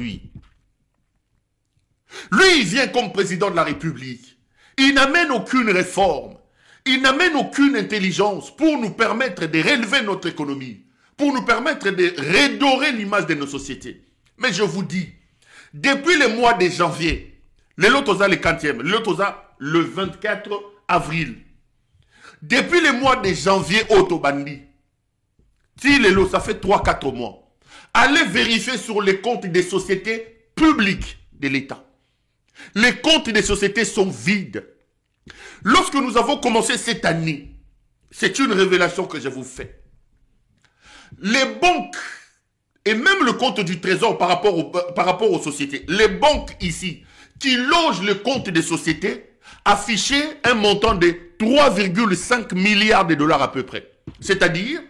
aujourd'hui. Lui, il vient comme président de la République. Il n'amène aucune réforme. Il n'amène aucune intelligence pour nous permettre de relever notre économie, pour nous permettre de redorer l'image de nos sociétés. Mais je vous dis, depuis le mois de janvier, le Lotosa le 40e, le Lotosa le 24 avril, depuis le mois de janvier Otobandi, ça fait 3-4 mois, allez vérifier sur les comptes des sociétés publiques de l'État. Les comptes des sociétés sont vides. Lorsque nous avons commencé cette année, c'est une révélation que je vous fais. Les banques, et même le compte du trésor par rapport aux sociétés, les banques ici, qui logent le compte des sociétés, affichaient un montant de 3,5 milliards de dollars à peu près. C'est-à-dire,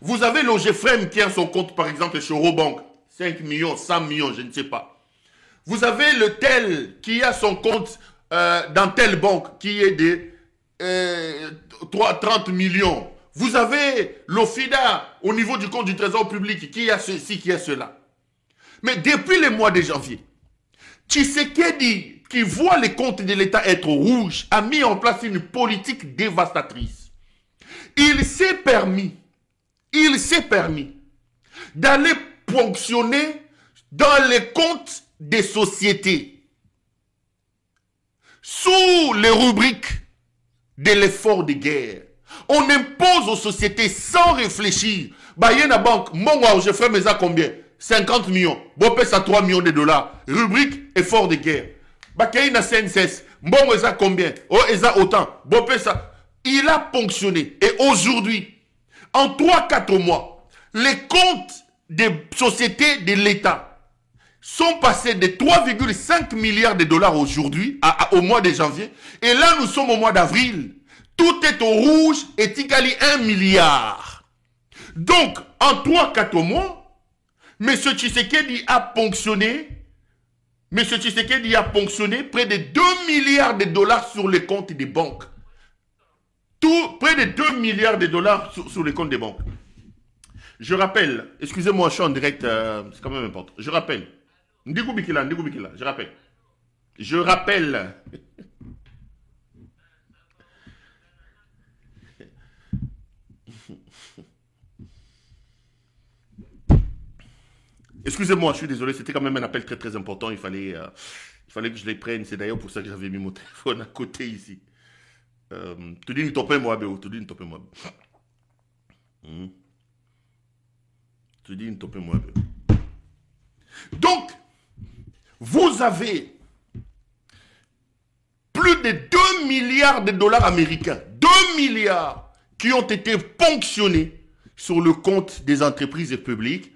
vous avez l'OGFREM qui a son compte, par exemple, chez Eurobank, 5 millions, 100 millions, je ne sais pas. Vous avez le tel qui a son compte dans telle banque qui est de 30 millions. Vous avez l'OFIDA au niveau du compte du trésor public qui a ceci, qui a cela. Mais depuis le mois de janvier, Tshisekedi, qui voit les comptes de l'État être rouges, a mis en place une politique dévastatrice. Il s'est permis d'aller ponctionner dans les comptes des sociétés sous les rubriques de l'effort de guerre. On impose aux sociétés sans réfléchir. Bah, il y a une banque, moi, je fais mes combien? 50 millions. Bon, ça 3 millions de dollars. Rubrique effort de guerre. Bah, il y a une CNSS. Bon, ça combien? Oh, ça autant. Bon, ça. Il a ponctionné. Et aujourd'hui, en 3-4 mois, les comptes des sociétés de l'État sont passés de 3,5 milliards de dollars aujourd'hui, au mois de janvier. Et là, nous sommes au mois d'avril. Tout est au rouge et Tikali 1 milliard. Donc, en 3-4 mois, M. Tshisekedi a ponctionné près de 2 milliards de dollars sur les comptes des banques. Près de 2 milliards de dollars sur les comptes des banques. Je rappelle, excusez-moi, je suis en direct, c'est quand même important. Je rappelle. Je rappelle. Excusez-moi, je suis désolé, c'était quand même un appel très très important. Il fallait que je les prenne. C'est d'ailleurs pour ça que j'avais mis mon téléphone à côté ici. Tu dis, moi. Donc, vous avez plus de 2 milliards de dollars américains, 2 milliards qui ont été ponctionnés sur le compte des entreprises publiques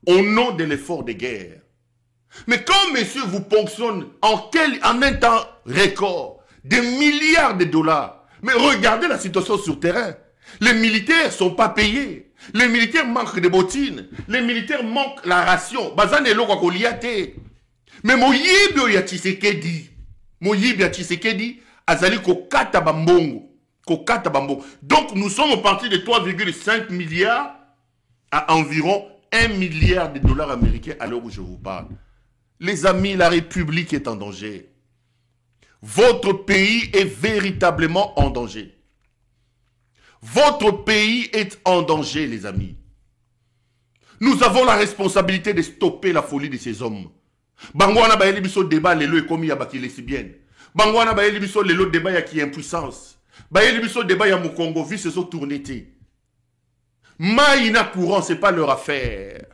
au nom de l'effort de guerre. Mais quand monsieur vous ponctionne en un temps record des milliards de dollars, mais regardez la situation sur terrain. Les militaires ne sont pas payés. Les militaires manquent de bottines. Les militaires manquent la ration. Mais Moyibi ya Tshisekedi, azali kokata bambongo. Donc nous sommes partis de 3,5 milliards à environ 1 milliard de dollars américains à l'heure où je vous parle. Les amis, la République est en danger. Votre pays est véritablement en danger. Votre pays est en danger, les amis. Nous avons la responsabilité de stopper la folie de ces hommes. Bangwana ba yeli biso débat lelo ekomi ya baki lesbienne. Bangwana ba yeli biso lelo débat ya ki impuissance. Ba yeli biso débat ya Mukongo vi se so tournété. Maïna courant, c'est pas leur affaire.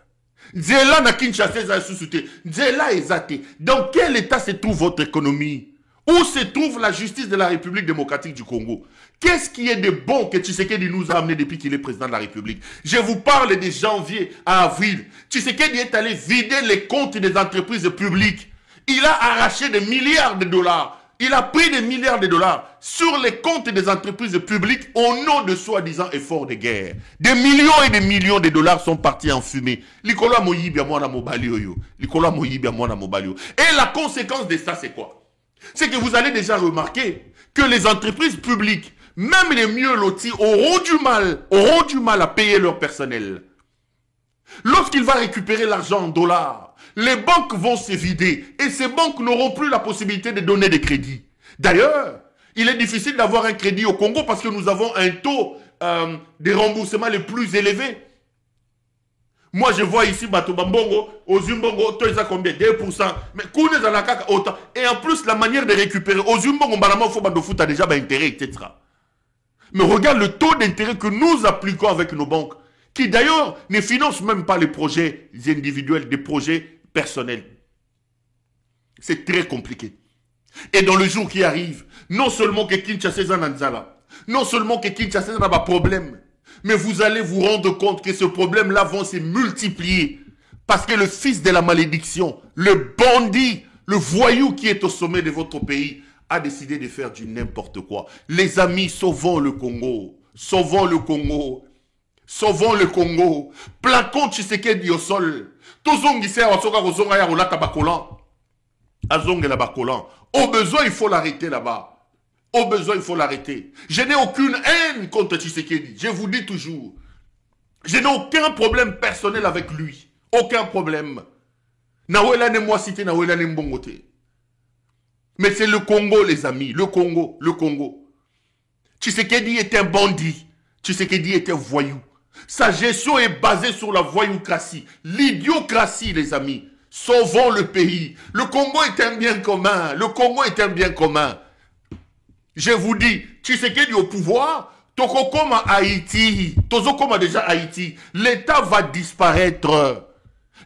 Nzela na Kinshasa za susute. Nzela ezate. Dans quel état se trouve votre économie? Où se trouve la justice de la République démocratique du Congo? Qu'est-ce qui est de bon que Tshisekedi nous a amené depuis qu'il est président de la République? Je vous parle de janvier à avril. Tshisekedi est allé vider les comptes des entreprises publiques. Il a arraché des milliards de dollars. Il a pris des milliards de dollars sur les comptes des entreprises publiques au nom de soi-disant efforts de guerre. Des millions et des millions de dollars sont partis en fumée. Et la conséquence de ça, c'est quoi? C'est que vous allez déjà remarquer que les entreprises publiques, même les mieux lotis, auront du mal à payer leur personnel. Lorsqu'il va récupérer l'argent en dollars, les banques vont se vider et ces banques n'auront plus la possibilité de donner des crédits. D'ailleurs, il est difficile d'avoir un crédit au Congo parce que nous avons un taux de remboursement le plus élevé. Moi, je vois ici, Batobambongo, aux Zumbongo, tu as combien? 2%. Mais Kouné Zalakaka, autant. Et en plus, la manière de récupérer, aux Zumbongo, Barama, Foot a déjà intérêt, etc. Mais regarde le taux d'intérêt que nous appliquons avec nos banques, qui d'ailleurs ne financent même pas les projets individuels, des projets personnels. C'est très compliqué. Et dans le jour qui arrive, non seulement que Kinshasa est en Anzala, non seulement que Kinshasa n'a pas de problème, mais vous allez vous rendre compte que ce problème-là va se multiplier. Parce que le fils de la malédiction, le bandit, le voyou qui est au sommet de votre pays, a décidé de faire du n'importe quoi. Les amis, sauvons le Congo. Sauvons le Congo. Sauvons le Congo. Plaquons Tshisekedi au sol. Au besoin, il faut l'arrêter là-bas. Au besoin, il faut l'arrêter. Je n'ai aucune haine contre Tshisekedi. Je vous dis toujours. Je n'ai aucun problème personnel avec lui. Aucun problème. Nawela ne moi cité, Nawela ne mbongote. Mais c'est le Congo, les amis. Le Congo. Le Congo. Tshisekedi est un bandit. Tshisekedi est un voyou. Sa gestion est basée sur la voyoucratie. L'idiocratie, les amis. Sauvons le pays. Le Congo est un bien commun. Le Congo est un bien commun. Je vous dis, Tshisekedi au pouvoir, Tokokoma Haïti, Tozokoma déjà Haïti, l'État va disparaître.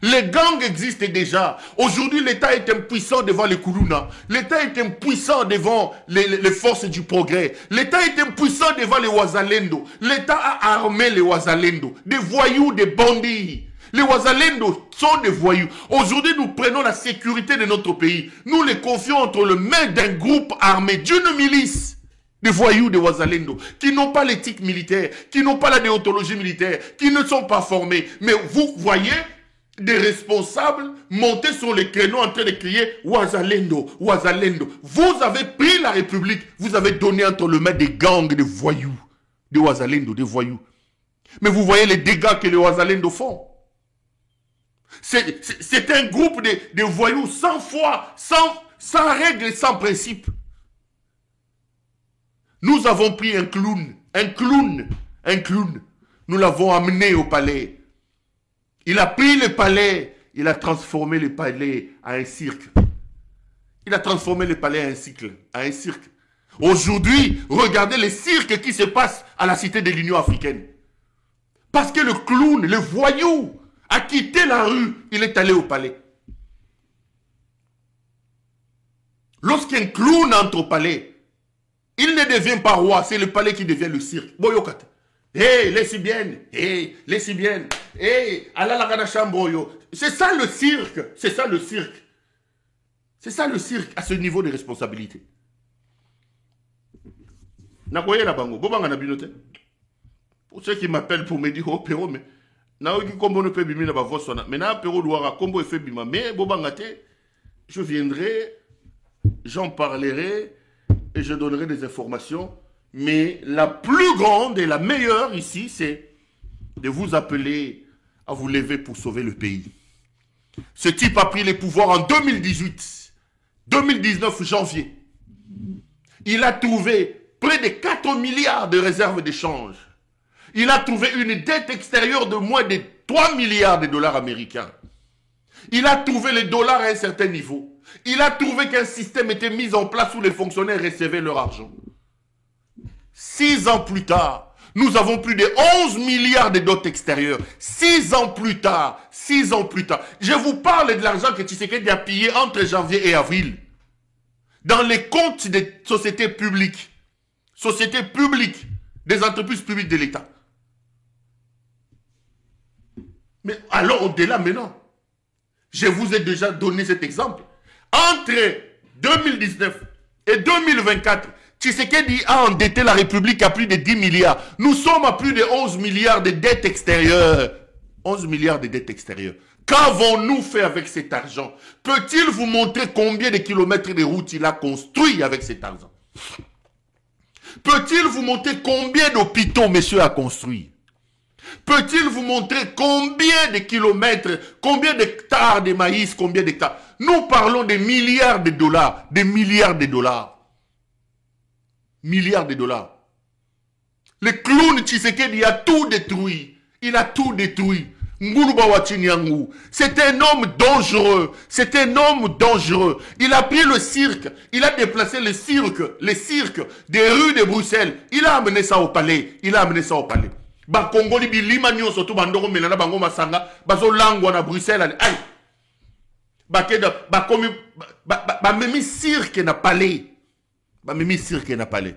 Les gangs existent déjà. Aujourd'hui, l'État est impuissant devant les Koulouna. L'État est impuissant devant les forces du progrès. L'État est impuissant devant les Ouazalendo. L'État a armé les Ouazalendo. Des voyous, des bandits. Les Ouazalendo sont des voyous. Aujourd'hui, nous prenons la sécurité de notre pays. Nous les confions entre les mains d'un groupe armé, d'une milice. Des voyous, des Ouazalendo, qui n'ont pas l'éthique militaire, qui n'ont pas la déontologie militaire, qui ne sont pas formés. Mais vous voyez des responsables monter sur les créneaux en train de crier Ouazalendo, Ouazalendo. Vous avez pris la République, vous avez donné entre les mains des gangs, des voyous, des Ouazalendo, des voyous. Mais vous voyez les dégâts que les Ouazalendo font. C'est un groupe de voyous sans foi, sans règles, sans principe. Nous avons pris un clown. Nous l'avons amené au palais. Il a pris le palais, il a transformé le palais en un cirque. Il a transformé le palais en un cirque. Aujourd'hui, regardez les cirques qui se passent à la cité de l'Union africaine. Parce que le clown, le voyou, a quitté la rue, il est allé au palais. Lorsqu'un clown entre au palais, il ne devient pas roi, c'est le palais qui devient le cirque. Boyokat. Hey, lesbiennes, hey, lesbiennes, hey, alalagana chamboyo. C'est ça le cirque, c'est ça le cirque. C'est ça le cirque à ce niveau de responsabilité. Nakoye na bango, bobanga na binote. Pour ceux qui m'appellent pour me dire, oh, pero, mais, naoki kombo ne peut bimi na bavo sona. Mais na pero douara kombo e fait bima. Mais bobanga te, je viendrai, j'en parlerai, et je donnerai des informations. Mais la plus grande et la meilleure ici, c'est de vous appeler à vous lever pour sauver le pays. Ce type a pris les pouvoirs en 2018, 2019 janvier. Il a trouvé près de 4 milliards de réserves d'échange. Il a trouvé une dette extérieure de moins de 3 milliards de dollars américains. Il a trouvé les dollars à un certain niveau. Il a trouvé qu'un système était mis en place où les fonctionnaires recevaient leur argent. 6 ans plus tard, nous avons plus de 11 milliards de dettes extérieures. 6 ans plus tard, 6 ans plus tard. Je vous parle de l'argent que Tshisekedi a pillé entre janvier et avril. Dans les comptes des sociétés publiques, des entreprises publiques de l'État. Mais alors au-delà maintenant, je vous ai déjà donné cet exemple. Entre 2019 et 2024, Tshisekedi a endetté la République à plus de 10 milliards. Nous sommes à plus de 11 milliards de dettes extérieures. 11 milliards de dettes extérieures. Qu'avons-nous fait avec cet argent? Peut-il vous montrer combien de kilomètres de routes il a construit avec cet argent? Peut-il vous montrer combien d'hôpitaux monsieur a construit? Peut-il vous montrer combien de kilomètres, combien d'hectares de maïs, combien d'hectares? Nous parlons de milliards de dollars, des milliards de dollars. Milliards de dollars. Le clown Tshisekedi a tout détruit. Il a tout détruit. C'est un homme dangereux. C'est un homme dangereux. Il a pris le cirque. Il a déplacé le cirque des rues de Bruxelles. Il a amené ça au palais. Il a amené ça au palais. Ba Congoli bi limanyo surtout bandoro melana bango masanga bazo langwa na Bruxelles. Aïe. Ba keda ba komi ba memi cirque na palais. Ba memi cirque na palais.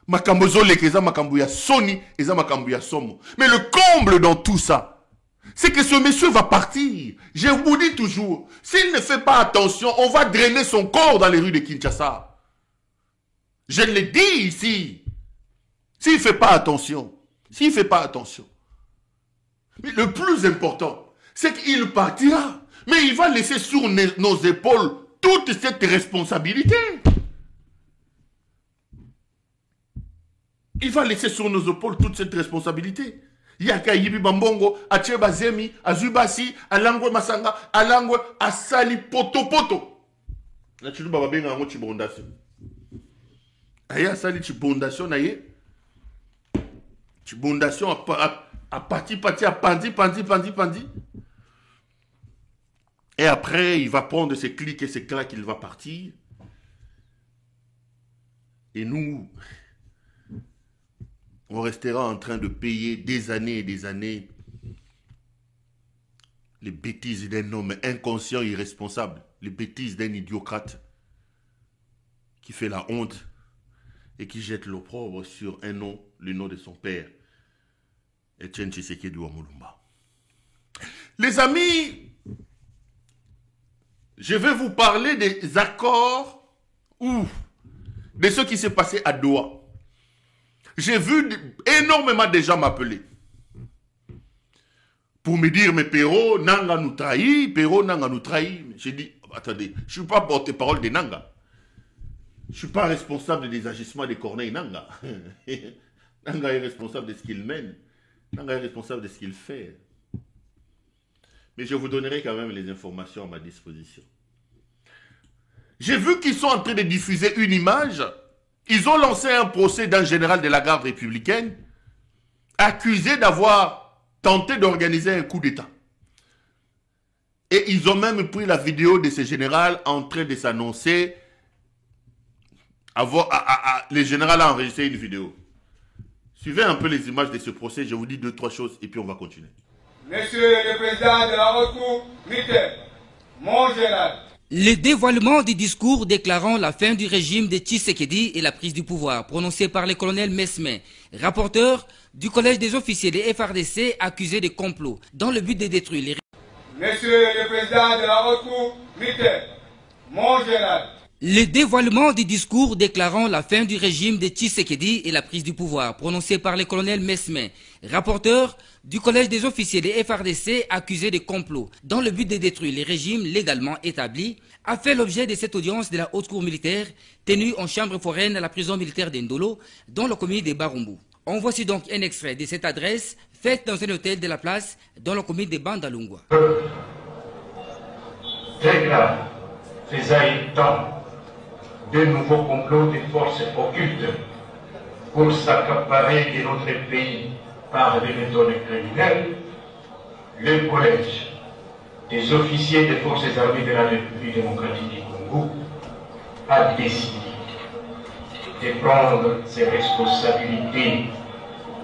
Makambo zoleke eza makambo ya soni eza makambo ya somo. Mais le comble dans tout ça, c'est que ce monsieur va partir. Je vous dis toujours, s'il ne fait pas attention, on va drainer son corps dans les rues de Kinshasa. Je le dis ici. S'il ne fait pas attention, s'il ne fait pas attention. Mais le plus important, c'est qu'il partira. Mais il va laisser sur nos épaules toute cette responsabilité. Il va laisser sur nos épaules toute cette responsabilité. Yaka yibi bambongo, acheba zemi, azubasi, alangwe masanga, alangwe asali poto poto. Na chilu baba benga ngo chibondation. Aya asali chibondation na ye. Chibondation a parti, a pandi. Et après, il va prendre ses clics et ses claques, il va partir. Et nous, on restera en train de payer des années et des années les bêtises d'un homme inconscient, irresponsable, les bêtises d'un idiocrate qui fait la honte et qui jette l'opprobre sur un nom, le nom de son père, Etienne Tshisekedi Wamulumba. Les amis, je vais vous parler des accords ou de ce qui s'est passé à Doha. J'ai vu énormément de gens m'appeler pour me dire, mais Perrault, Nanga nous trahit, Perrault, Nanga nous trahit. J'ai dit, attendez, je ne suis pas porte-parole de Nanga. Je ne suis pas responsable des agissements de Corneille Nanga. Nanga est responsable de ce qu'il mène. Nanga est responsable de ce qu'il fait. Mais je vous donnerai quand même les informations à ma disposition. J'ai vu qu'ils sont en train de diffuser une image. Ils ont lancé un procès d'un général de la garde républicaine accusé d'avoir tenté d'organiser un coup d'État. Et ils ont même pris la vidéo de ce général en train de s'annoncer. Le général a enregistré une vidéo. Suivez un peu les images de ce procès. Je vous dis 2-3 choses et puis on va continuer. Monsieur le Président de la Haute Cour militaire, mon général. Le dévoilement du discours déclarant la fin du régime de Tshisekedi et la prise du pouvoir, prononcé par le colonel Mesmin, rapporteur du collège des officiers des FARDC accusés de complot, dans le but de détruire les... Monsieur le Président de la Haute Cour militaire, mon général. Le dévoilement du discours déclarant la fin du régime de Tshisekedi et la prise du pouvoir, prononcé par le colonel Mesmin, rapporteur du collège des officiers des FARDC accusés de complot, dans le but de détruire les régimes légalement établis, a fait l'objet de cette audience de la haute cour militaire tenue en chambre foraine à la prison militaire d'Indolo, dans le commune de Barumbu. On voici donc un extrait de cette adresse faite dans un hôtel de la place dans le commune de Bandalungwa. Très grave, faisait temps de nouveaux complots des forces occultes pour s'accaparer de notre pays par des méthodes criminelles, le collège des officiers des forces armées de la République démocratique du Congo a décidé de prendre ses responsabilités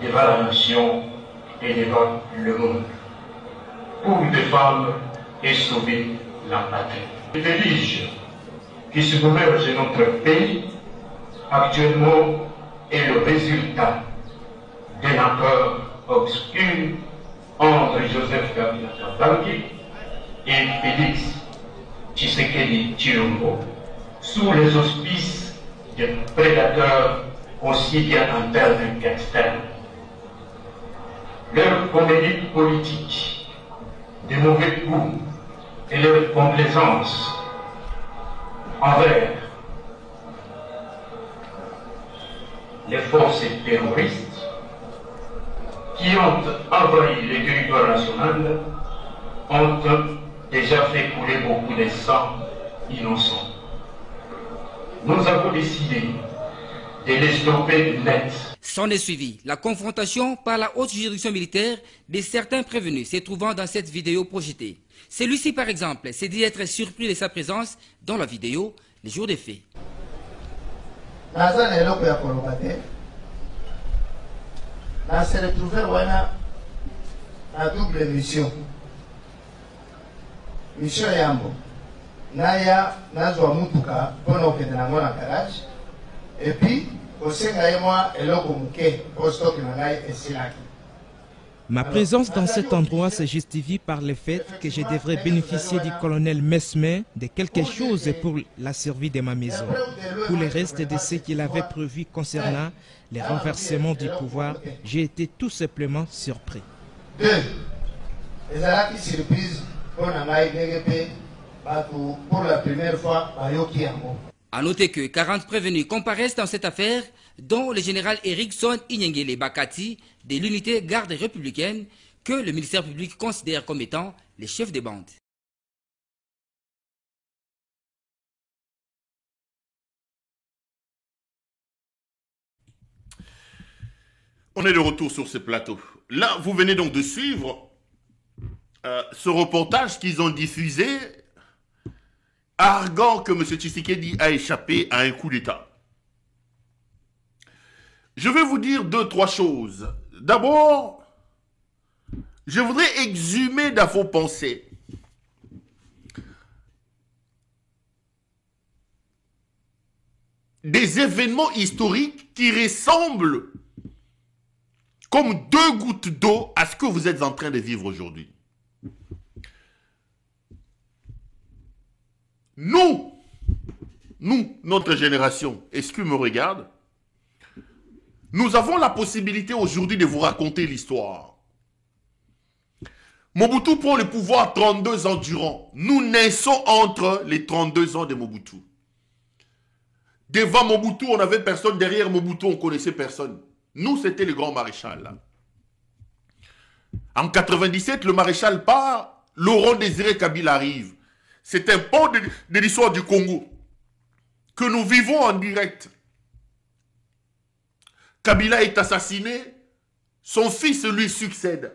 devant la nation et devant le monde pour défendre et sauver la patrie. Le déluge qui se gouverne de notre pays actuellement est le résultat d'un accord obscur entre Joseph Kabila Kabange et Félix Tshisekedi Tshilombo sous les auspices de prédateurs aussi bien internes qu'externes. Leur comédie politique de mauvais goût et leur complaisance envers les forces terroristes qui ont envahi le territoire national ont déjà fait couler beaucoup de sang innocent. Nous avons décidé de les stopper net. S'en est suivi la confrontation par la haute juridiction militaire de certains prévenus se trouvant dans cette vidéo projetée. Celui-ci, par exemple, s'est dit être surpris de sa présence dans la vidéo les jours des faits. On s'est retrouvé à double mission. Mission Yambo. Naya nazwa mutuka pono kende nango na garage. Et puis osenga yemwa eloko muke posto kinangai esilaki. Ma présence dans cet endroit se justifie par le fait que je devrais bénéficier du colonel Mesme de quelque chose pour la survie de ma maison. Pour le reste de ce qu'il avait prévu concernant le renversement du pouvoir, j'ai été tout simplement surpris. Pour la première fois, à noter que 40 prévenus comparaissent dans cette affaire, dont le général Erickson Inyengele Bakati de l'unité garde républicaine que le ministère public considère comme étant les chefs des bandes. On est de retour sur ce plateau. Là, vous venez donc de suivre ce reportage qu'ils ont diffusé, arguant que M. Tshisekedi a échappé à un coup d'État. Je vais vous dire 2-3 choses. D'abord, je voudrais exhumer dans vos pensées des événements historiques qui ressemblent comme 2 gouttes d'eau à ce que vous êtes en train de vivre aujourd'hui. Nous, notre génération, est-ce que me regarde? Nous avons la possibilité aujourd'hui de vous raconter l'histoire. Mobutu prend le pouvoir 32 ans durant. Nous naissons entre les 32 ans de Mobutu. Devant Mobutu, on n'avait personne. Derrière Mobutu, on ne connaissait personne. Nous, c'était le grand maréchal. Là. En 97, le maréchal part, Laurent Désiré Kabila arrive. C'est un pan de l'histoire du Congo que nous vivons en direct. Kabila est assassiné, son fils lui succède.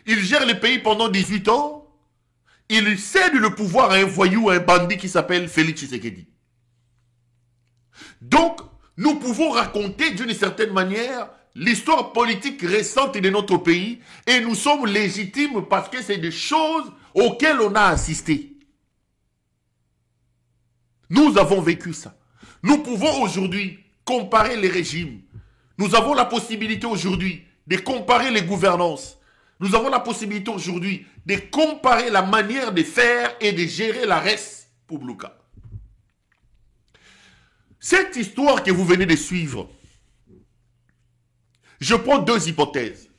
Il gère le pays pendant 18 ans, il cède le pouvoir à un voyou, à un bandit qui s'appelle Félix Tshisekedi. Donc, nous pouvons raconter d'une certaine manière l'histoire politique récente de notre pays et nous sommes légitimes parce que c'est des choses auxquelles on a assisté. Nous avons vécu ça. Nous pouvons aujourd'hui comparer les régimes. Nous avons la possibilité aujourd'hui de comparer les gouvernances. Nous avons la possibilité aujourd'hui de comparer la manière de faire et de gérer la res publica. Cette histoire que vous venez de suivre, je prends 2 hypothèses.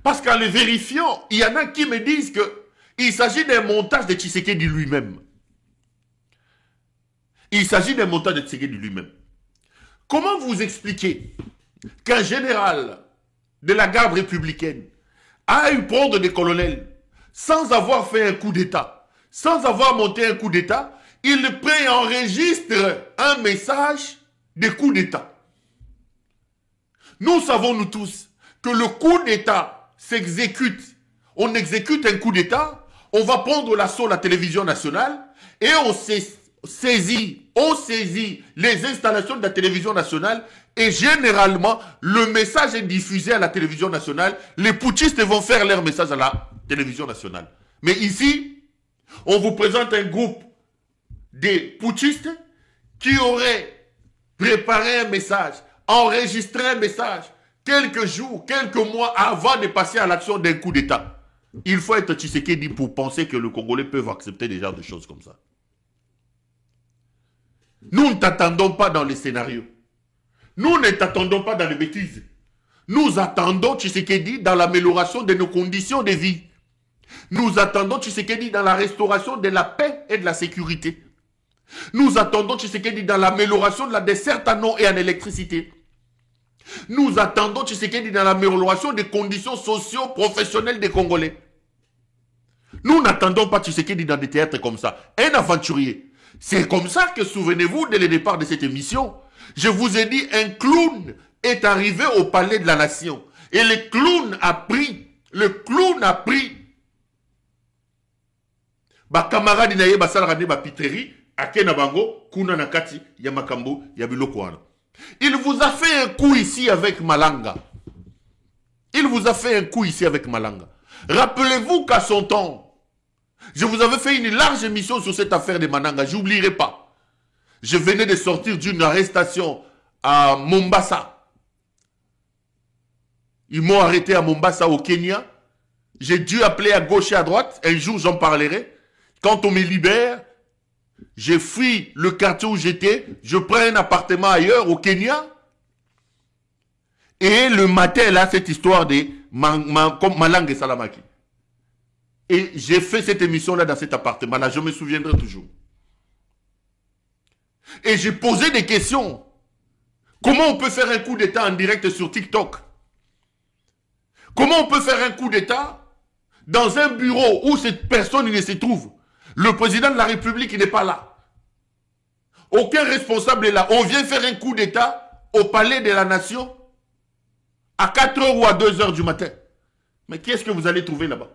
Parce qu'en les vérifiant, il y en a qui me disent qu'il s'agit d'un montage de Tshisekedi lui-même. Il s'agit d'un montage de Tshisekedi lui-même. Comment vous expliquez qu'un général de la garde républicaine a eu prendre des colonels sans avoir fait un coup d'État, sans avoir monté un coup d'État, il préenregistre un message de coup d'État. Nous savons, nous tous, que le coup d'État s'exécute. On exécute un coup d'État, on va prendre l'assaut à la télévision nationale et on saisit les installations de la télévision nationale et généralement, le message est diffusé à la télévision nationale. Les putschistes vont faire leur message à la télévision nationale. Mais ici, on vous présente un groupe de putschistes qui auraient préparé un message, enregistré un message quelques jours, quelques mois avant de passer à l'action d'un coup d'État. Il faut être Tshisekedi pour penser que les Congolais peuvent accepter des genres de choses comme ça. Nous ne t'attendons pas dans les scénarios. Nous ne t'attendons pas dans les bêtises. Nous attendons Tshisekedi dans l'amélioration de nos conditions de vie. Nous attendons Tshisekedi dans la restauration de la paix et de la sécurité. Nous attendons Tshisekedi dans l'amélioration de la desserte en eau et en électricité. Nous attendons Tshisekedi dans l'amélioration des conditions socio-professionnelles des Congolais. Nous n'attendons pas Tshisekedi dans des théâtres comme ça. Un aventurier. C'est comme ça que, souvenez-vous, dès le départ de cette émission, je vous ai dit, un clown est arrivé au palais de la nation. Et le clown a pris, ba camarade na ye basala rane ba piteri, akena bango, kuna nakati, ya makambo, ya biloko wana. Il vous a fait un coup ici avec Malanga. Rappelez-vous qu'à son temps, je vous avais fait une large émission sur cette affaire de Malanga. J'oublierai pas. Je venais de sortir d'une arrestation à Mombasa. Ils m'ont arrêté à Mombasa au Kenya. J'ai dû appeler à gauche et à droite. Un jour, j'en parlerai. Quand on me libère, j'ai fui le quartier où j'étais. Je prends un appartement ailleurs, au Kenya. Et le matin, là, cette histoire de Malanga et Salamaki. Et j'ai fait cette émission-là dans cet appartement-là. Je me souviendrai toujours. Et j'ai posé des questions. Comment on peut faire un coup d'État en direct sur TikTok? Comment on peut faire un coup d'État dans un bureau où cette personne ne se trouve? Le président de la République n'est pas là. Aucun responsable est là. On vient faire un coup d'État au palais de la nation à 4h ou à 2h du matin. Mais qui est-ce que vous allez trouver là-bas?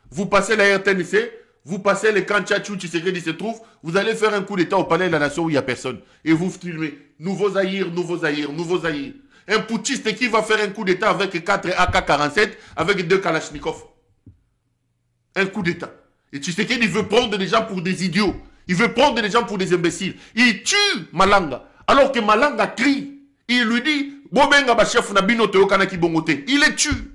Vous passez la RTNC, vous passez les camps Tchatchou, Tshisekedi se trouve, vous allez faire un coup d'État au palais de la nation où il n'y a personne. Et vous filmez. Nouveau Zaïre, nouveau Zaïre, nouveau Zaïre. Un putschiste qui va faire un coup d'État avec 4 AK-47, avec 2 Kalachnikov. Un coup d'État. Et Tshisekedi veut prendre des gens pour des idiots. Il veut prendre des gens pour des imbéciles. Il tue Malanga. Alors que Malanga crie. Il lui dit, il les tue.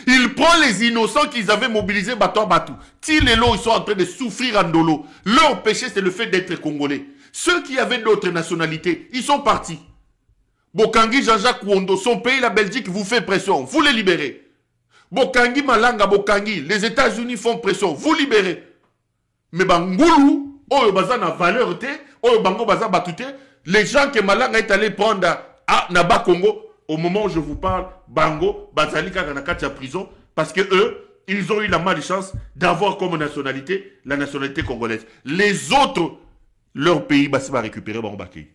Il prend les innocents qu'ils avaient mobilisés bateau à bateau. Tilelo, ils sont en train de souffrir en dolo. Leur péché, c'est le fait d'être congolais. Ceux qui avaient d'autres nationalités, ils sont partis. Bokangi, Jean-Jacques Wondo, son pays, la Belgique, vous fait pression. Vous les libérez. Bokangi, Malanga, Bokangi, les États-Unis font pression. Vous libérez. Mais Bangoulou, Oyo Baza na valeur te, Oyo Bango Baza batute, les gens que Malanga est allé prendre à Naba Congo, au moment où je vous parle, Bango, Bazalika Ganakatia prison, parce que eux, ils ont eu la malchance d'avoir comme nationalité la nationalité congolaise. Les autres, leur pays, bah, va récupérer Bambaki.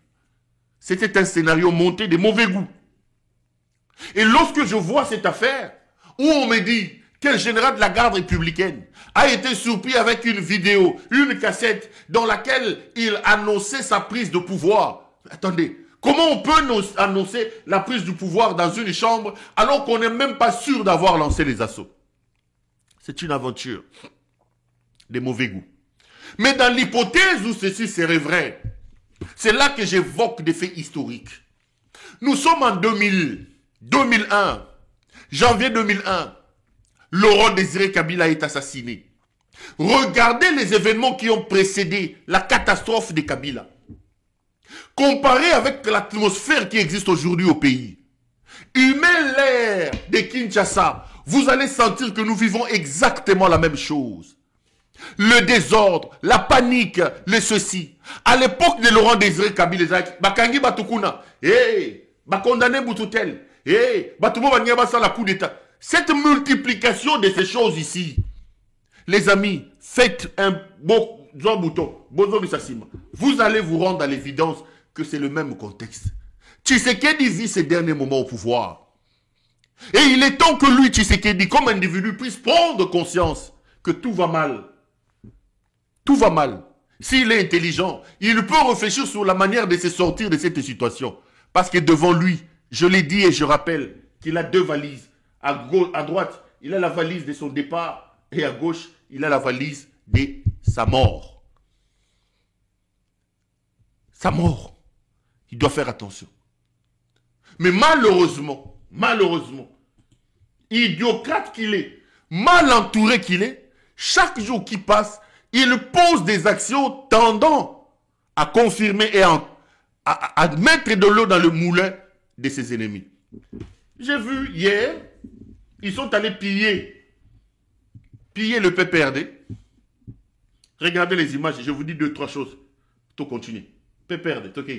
C'était un scénario monté de mauvais goût. Et lorsque je vois cette affaire, où on me dit qu'un général de la garde républicaine a été surpris avec une vidéo, une cassette, dans laquelle il annonçait sa prise de pouvoir. Attendez. Comment on peut annoncer la prise du pouvoir dans une chambre alors qu'on n'est même pas sûr d'avoir lancé les assauts? C'est une aventure de mauvais goût. Mais dans l'hypothèse où ceci serait vrai, c'est là que j'évoque des faits historiques. Nous sommes en 2001, janvier 2001. Laurent Désiré Kabila est assassiné. Regardez les événements qui ont précédé la catastrophe de Kabila. Comparé avec l'atmosphère qui existe aujourd'hui au pays, humez l'air de Kinshasa, vous allez sentir que nous vivons exactement la même chose. Le désordre, la panique, le ceci. À l'époque de Laurent Désiré Kabila, Bakangi Batukuna, Bakondane Boutoutel, Batoumo Banyabasa la coup d'État. Cette multiplication de ces choses ici, les amis, faites un bon bouton, vous allez vous rendre à l'évidence que c'est le même contexte. Tshisekedi vit ces derniers moments au pouvoir. Et il est temps que lui, Tshisekedi, comme individu, puisse prendre conscience que tout va mal. Tout va mal. S'il est intelligent, il peut réfléchir sur la manière de se sortir de cette situation. Parce que devant lui, je l'ai dit et je rappelle qu'il a 2 valises. À droite, il a la valise de son départ et à gauche, il a la valise de sa mort. Sa mort. Il doit faire attention. Mais malheureusement, idiocrate qu'il est, mal entouré qu'il est, chaque jour qui passe, il pose des actions tendant à confirmer et à mettre de l'eau dans le moulin de ses ennemis. J'ai vu hier, ils sont allés piller le PPRD. Regardez les images, je vous dis 2-3 choses. Tout continue. PPRD, ok.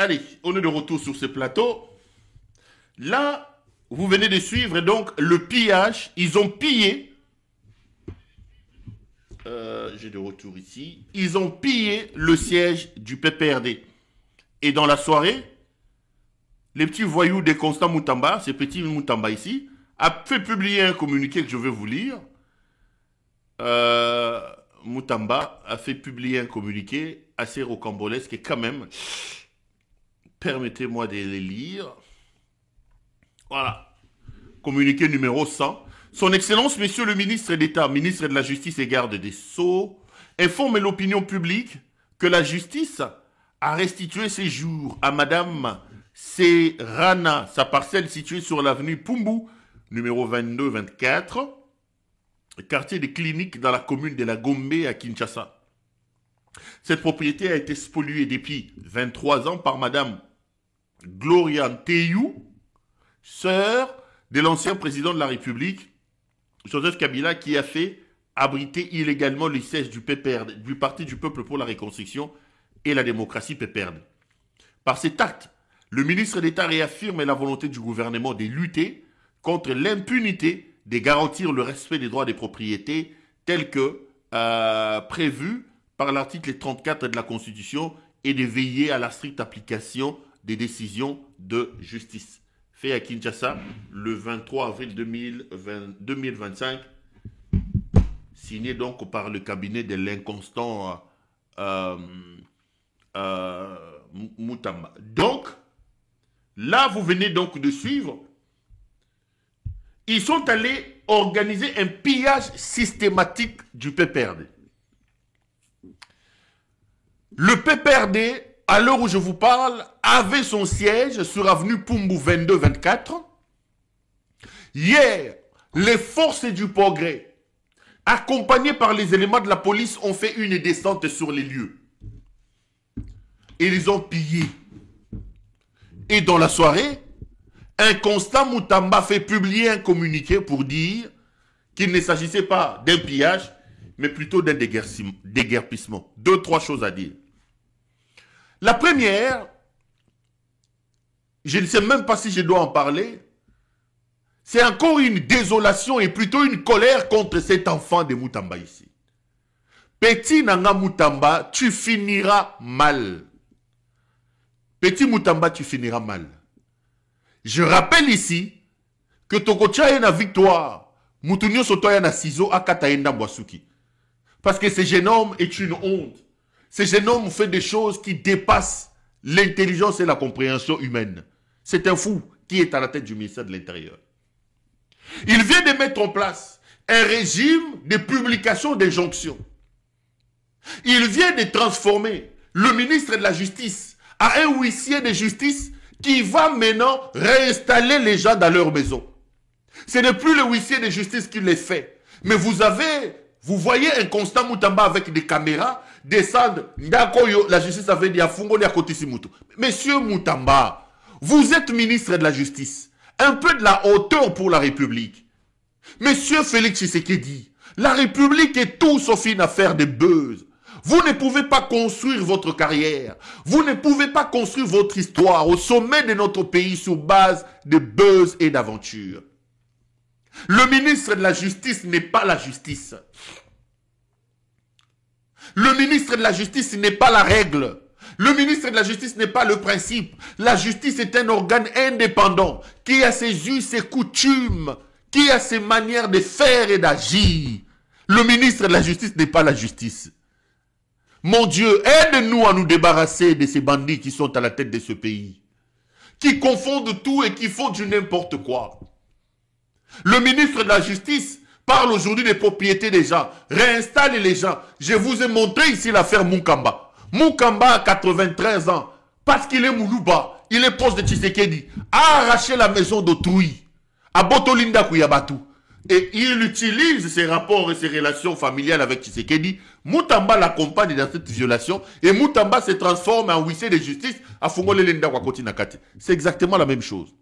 Allez, on est de retour sur ce plateau. Là, vous venez de suivre donc le pillage. Ils ont pillé. J'ai de retour ici. Ils ont pillé le siège du PPRD. Et dans la soirée, les petits voyous des Constant Moutamba, ces petits Moutamba ici, a fait publier un communiqué que je vais vous lire. Moutamba a fait publier un communiqué assez rocambolesque et quand même, permettez-moi de les lire. Voilà. Communiqué numéro 100. Son Excellence, Monsieur le ministre d'État, ministre de la Justice et garde des Sceaux, informe l'opinion publique que la justice a restitué ses jours à Madame Serrana, sa parcelle située sur l'avenue Pumbu, numéro 22-24, quartier des cliniques dans la commune de la Gombe à Kinshasa. Cette propriété a été spoliée depuis 23 ans par Madame Gloria Nteyou, sœur de l'ancien président de la République, Joseph Kabila, qui a fait abriter illégalement le siège du PPRD, du Parti du Peuple pour la Reconstruction et la Démocratie PPRD. Par cet acte, le ministre d'État réaffirme la volonté du gouvernement de lutter contre l'impunité, de garantir le respect des droits des propriétés tels que prévus par l'article 34 de la Constitution et de veiller à la stricte application des décisions de justice. Fait à Kinshasa le 23 avril 2025, signé donc par le cabinet de l'inconstant Moutamba. Donc, là, vous venez donc de suivre. Ils sont allés organiser un pillage systématique du PPRD. Le PPRD, à l'heure où je vous parle, avait son siège sur avenue Pumbu 22-24. Hier, les forces du progrès, accompagnées par les éléments de la police, ont fait une descente sur les lieux. Et ils ont pillé. Et dans la soirée, un Constant Moutamba fait publier un communiqué pour dire qu'il ne s'agissait pas d'un pillage, mais plutôt d'un déguerpissement. 2-3 choses à dire. La première, je ne sais même pas si je dois en parler, c'est encore une désolation et plutôt une colère contre cet enfant de Moutamba ici. Petit Nanga Moutamba, tu finiras mal. Petit Moutamba, tu finiras mal. Je rappelle ici que Tokocha est la victoire. Moutounio Sotoya na ciseau à Kataenda Mwasuki. Parce que ce jeune homme est une honte. Ce jeune homme fait des choses qui dépassent l'intelligence et la compréhension humaine. C'est un fou qui est à la tête du ministère de l'Intérieur. Il vient de mettre en place un régime de publication d'injonctions. Il vient de transformer le ministre de la Justice à un huissier de justice qui va maintenant réinstaller les gens dans leur maison. Ce n'est plus le huissier de justice qui les fait. Mais vous voyez un Constant Moutamba avec des caméras descendre. La justice avait dit à Fungo à côté Simutu. Monsieur Moutamba, vous êtes ministre de la Justice. Un peu de la hauteur pour la République. Monsieur Félix Tshisekedi, la République est tout sauf une affaire de buzz. Vous ne pouvez pas construire votre carrière. Vous ne pouvez pas construire votre histoire au sommet de notre pays sur base de buzz et d'aventure. Le ministre de la Justice n'est pas la justice. Le ministre de la Justice n'est pas la règle. Le ministre de la Justice n'est pas le principe. La justice est un organe indépendant qui a ses us, ses coutumes, qui a ses manières de faire et d'agir. Le ministre de la Justice n'est pas la justice. Mon Dieu, aide-nous à nous débarrasser de ces bandits qui sont à la tête de ce pays, qui confondent tout et qui font du n'importe quoi. Le ministre de la Justice parle aujourd'hui des propriétés des gens, réinstalle les gens. Je vous ai montré ici l'affaire Moukamba. Moukamba a 93 ans, parce qu'il est Moulouba, il est proche de Tshisekedi, a arraché la maison d'autrui, à Botolinda Kouyabatou. Et il utilise ses rapports et ses relations familiales avec Tshisekedi. Moutamba l'accompagne dans cette violation. Et Moutamba se transforme en huissier de justice à Fungole Lenda Wakoti Nakati. C'est exactement la même chose.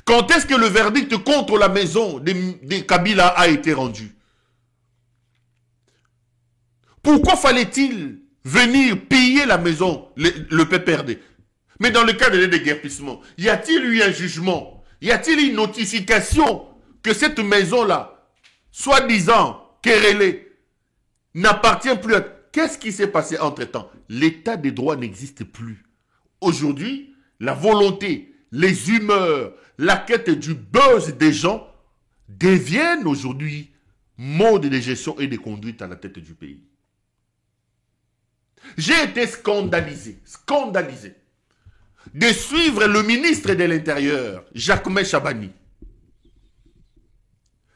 Quand est-ce que le verdict contre la maison de Kabila a été rendu? Pourquoi fallait-il venir piller la maison, le PPRD? Mais dans le cas de l'aide de déguerpissement, y a-t-il eu un jugement? Y a-t-il une notification que cette maison-là, soi-disant querellée, n'appartient plus à... Qu'est-ce qui s'est passé entre-temps? L'état des droits n'existe plus. Aujourd'hui, la volonté, les humeurs, la quête du buzz des gens deviennent aujourd'hui mode de gestion et de conduite à la tête du pays. J'ai été scandalisé de suivre le ministre de l'Intérieur, Jacquemain Chabani.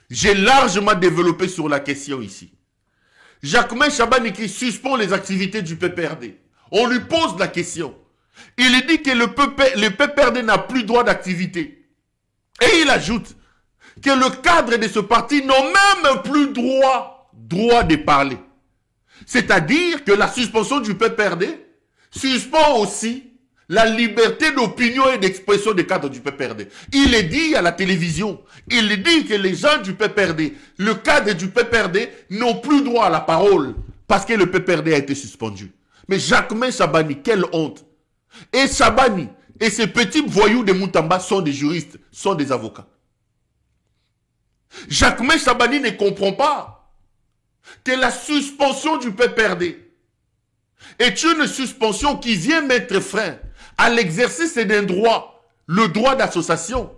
J'ai largement développé sur la question ici. Jacquemain Chabani qui suspend les activités du PPRD. On lui pose la question. Il dit que le PPRD n'a plus droit d'activité. Et il ajoute que le cadre de ce parti n'a même plus droit de parler. C'est-à-dire que la suspension du PPRD suspend aussi la liberté d'opinion et d'expression des cadres du PPRD. Il est dit à la télévision, il dit que les gens du PPRD, le cadre du PPRD, n'ont plus droit à la parole parce que le PPRD a été suspendu. Mais Jacquemain Chabani, quelle honte! Et Chabani et ces petits voyous de Moutamba sont des juristes, sont des avocats. Jacquemain Chabani ne comprend pas que la suspension du PPRD est une suspension qui vient mettre frein à l'exercice d'un droit, le droit d'association.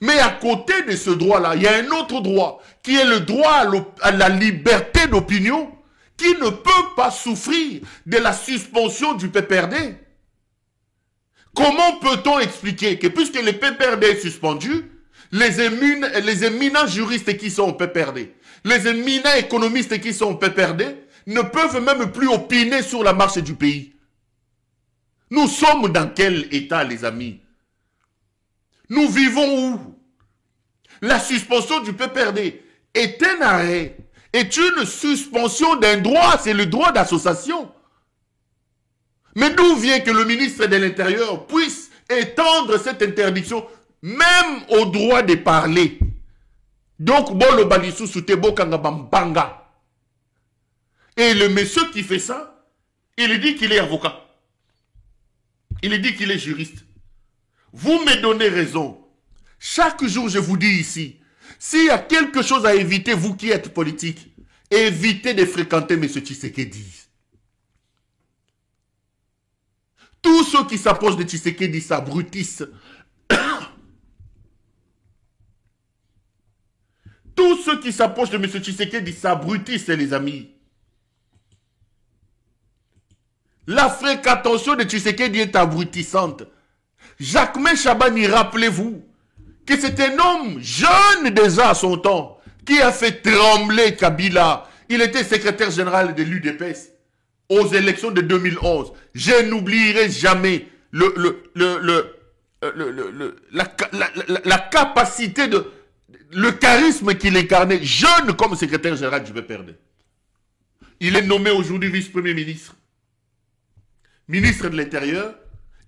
Mais à côté de ce droit-là, il y a un autre droit, qui est le droit à la liberté d'opinion, qui ne peut pas souffrir de la suspension du PPRD. Comment peut-on expliquer que puisque le PPRD est suspendu, les éminents juristes qui sont au PPRD, les éminents économistes qui sont au PPRD, ne peuvent même plus opiner sur la marche du pays? Nous sommes dans quel état, les amis? Nous vivons où? La suspension du PPRD est un arrêt, est une suspension d'un droit, c'est le droit d'association. Mais d'où vient que le ministre de l'Intérieur puisse étendre cette interdiction même au droit de parler? Donc, Bolo Balissou Soutebo Kangabambanga. Et le monsieur qui fait ça, il dit qu'il est avocat. Il dit qu'il est juriste. Vous me donnez raison. Chaque jour, je vous dis ici, s'il y a quelque chose à éviter, vous qui êtes politique, évitez de fréquenter M. Tshisekedi. Tous ceux qui s'approchent de Tshisekedi s'abrutissent. Tous ceux qui s'approchent de M. Tshisekedi s'abrutissent, les amis. La fréquentation de Tshisekedi est abrutissante. Jacquemain Chabani, rappelez-vous que c'est un homme jeune déjà à son temps qui a fait trembler Kabila. Il était secrétaire général de l'UDPS aux élections de 2011. Je n'oublierai jamais la capacité le charisme qu'il incarnait, jeune comme secrétaire général du PPRD. Il est nommé aujourd'hui vice-premier ministre. Ministre de l'Intérieur.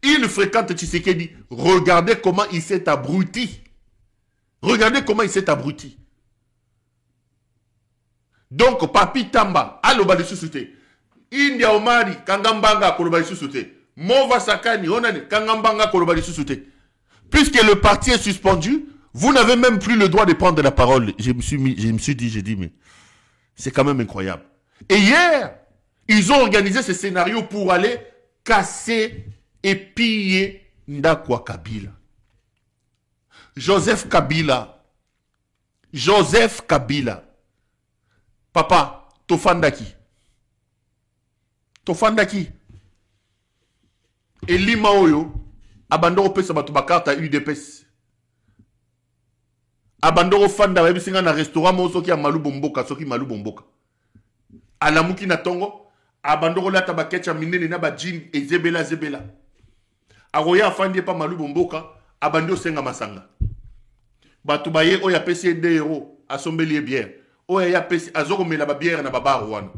Il fréquente Tshisekedi. Regardez comment il s'est abruti. Regardez comment il s'est abruti. Donc, Papi Tamba, aloba de susute. India Omari, Kangambanga, koloba de susute. Mova Sakani, Onane, Kangambanga, koloba de susute. Puisque le parti est suspendu, vous n'avez même plus le droit de prendre la parole. Je me suis dit, mais c'est quand même incroyable. Et hier, ils ont organisé ce scénario pour aller casser et piller Ndakwa Kabila. Joseph Kabila. Papa, Tofandaki. Et Lima Oyo, abandon pesa batu bakata UDPS. Abandon fanda webisinga na restaurant mo soki ya malubo mboka, soki malubo mboka. Alamuki na tongo, abandon la tabakecha minene na ba jean ezebela zebela. Aroya afandi pa malubo mboka, abandon senga masanga. Batu baye oya pesi 2 euros asombeli bière. Oya ya pesi azoko mela ba bière na baba wana.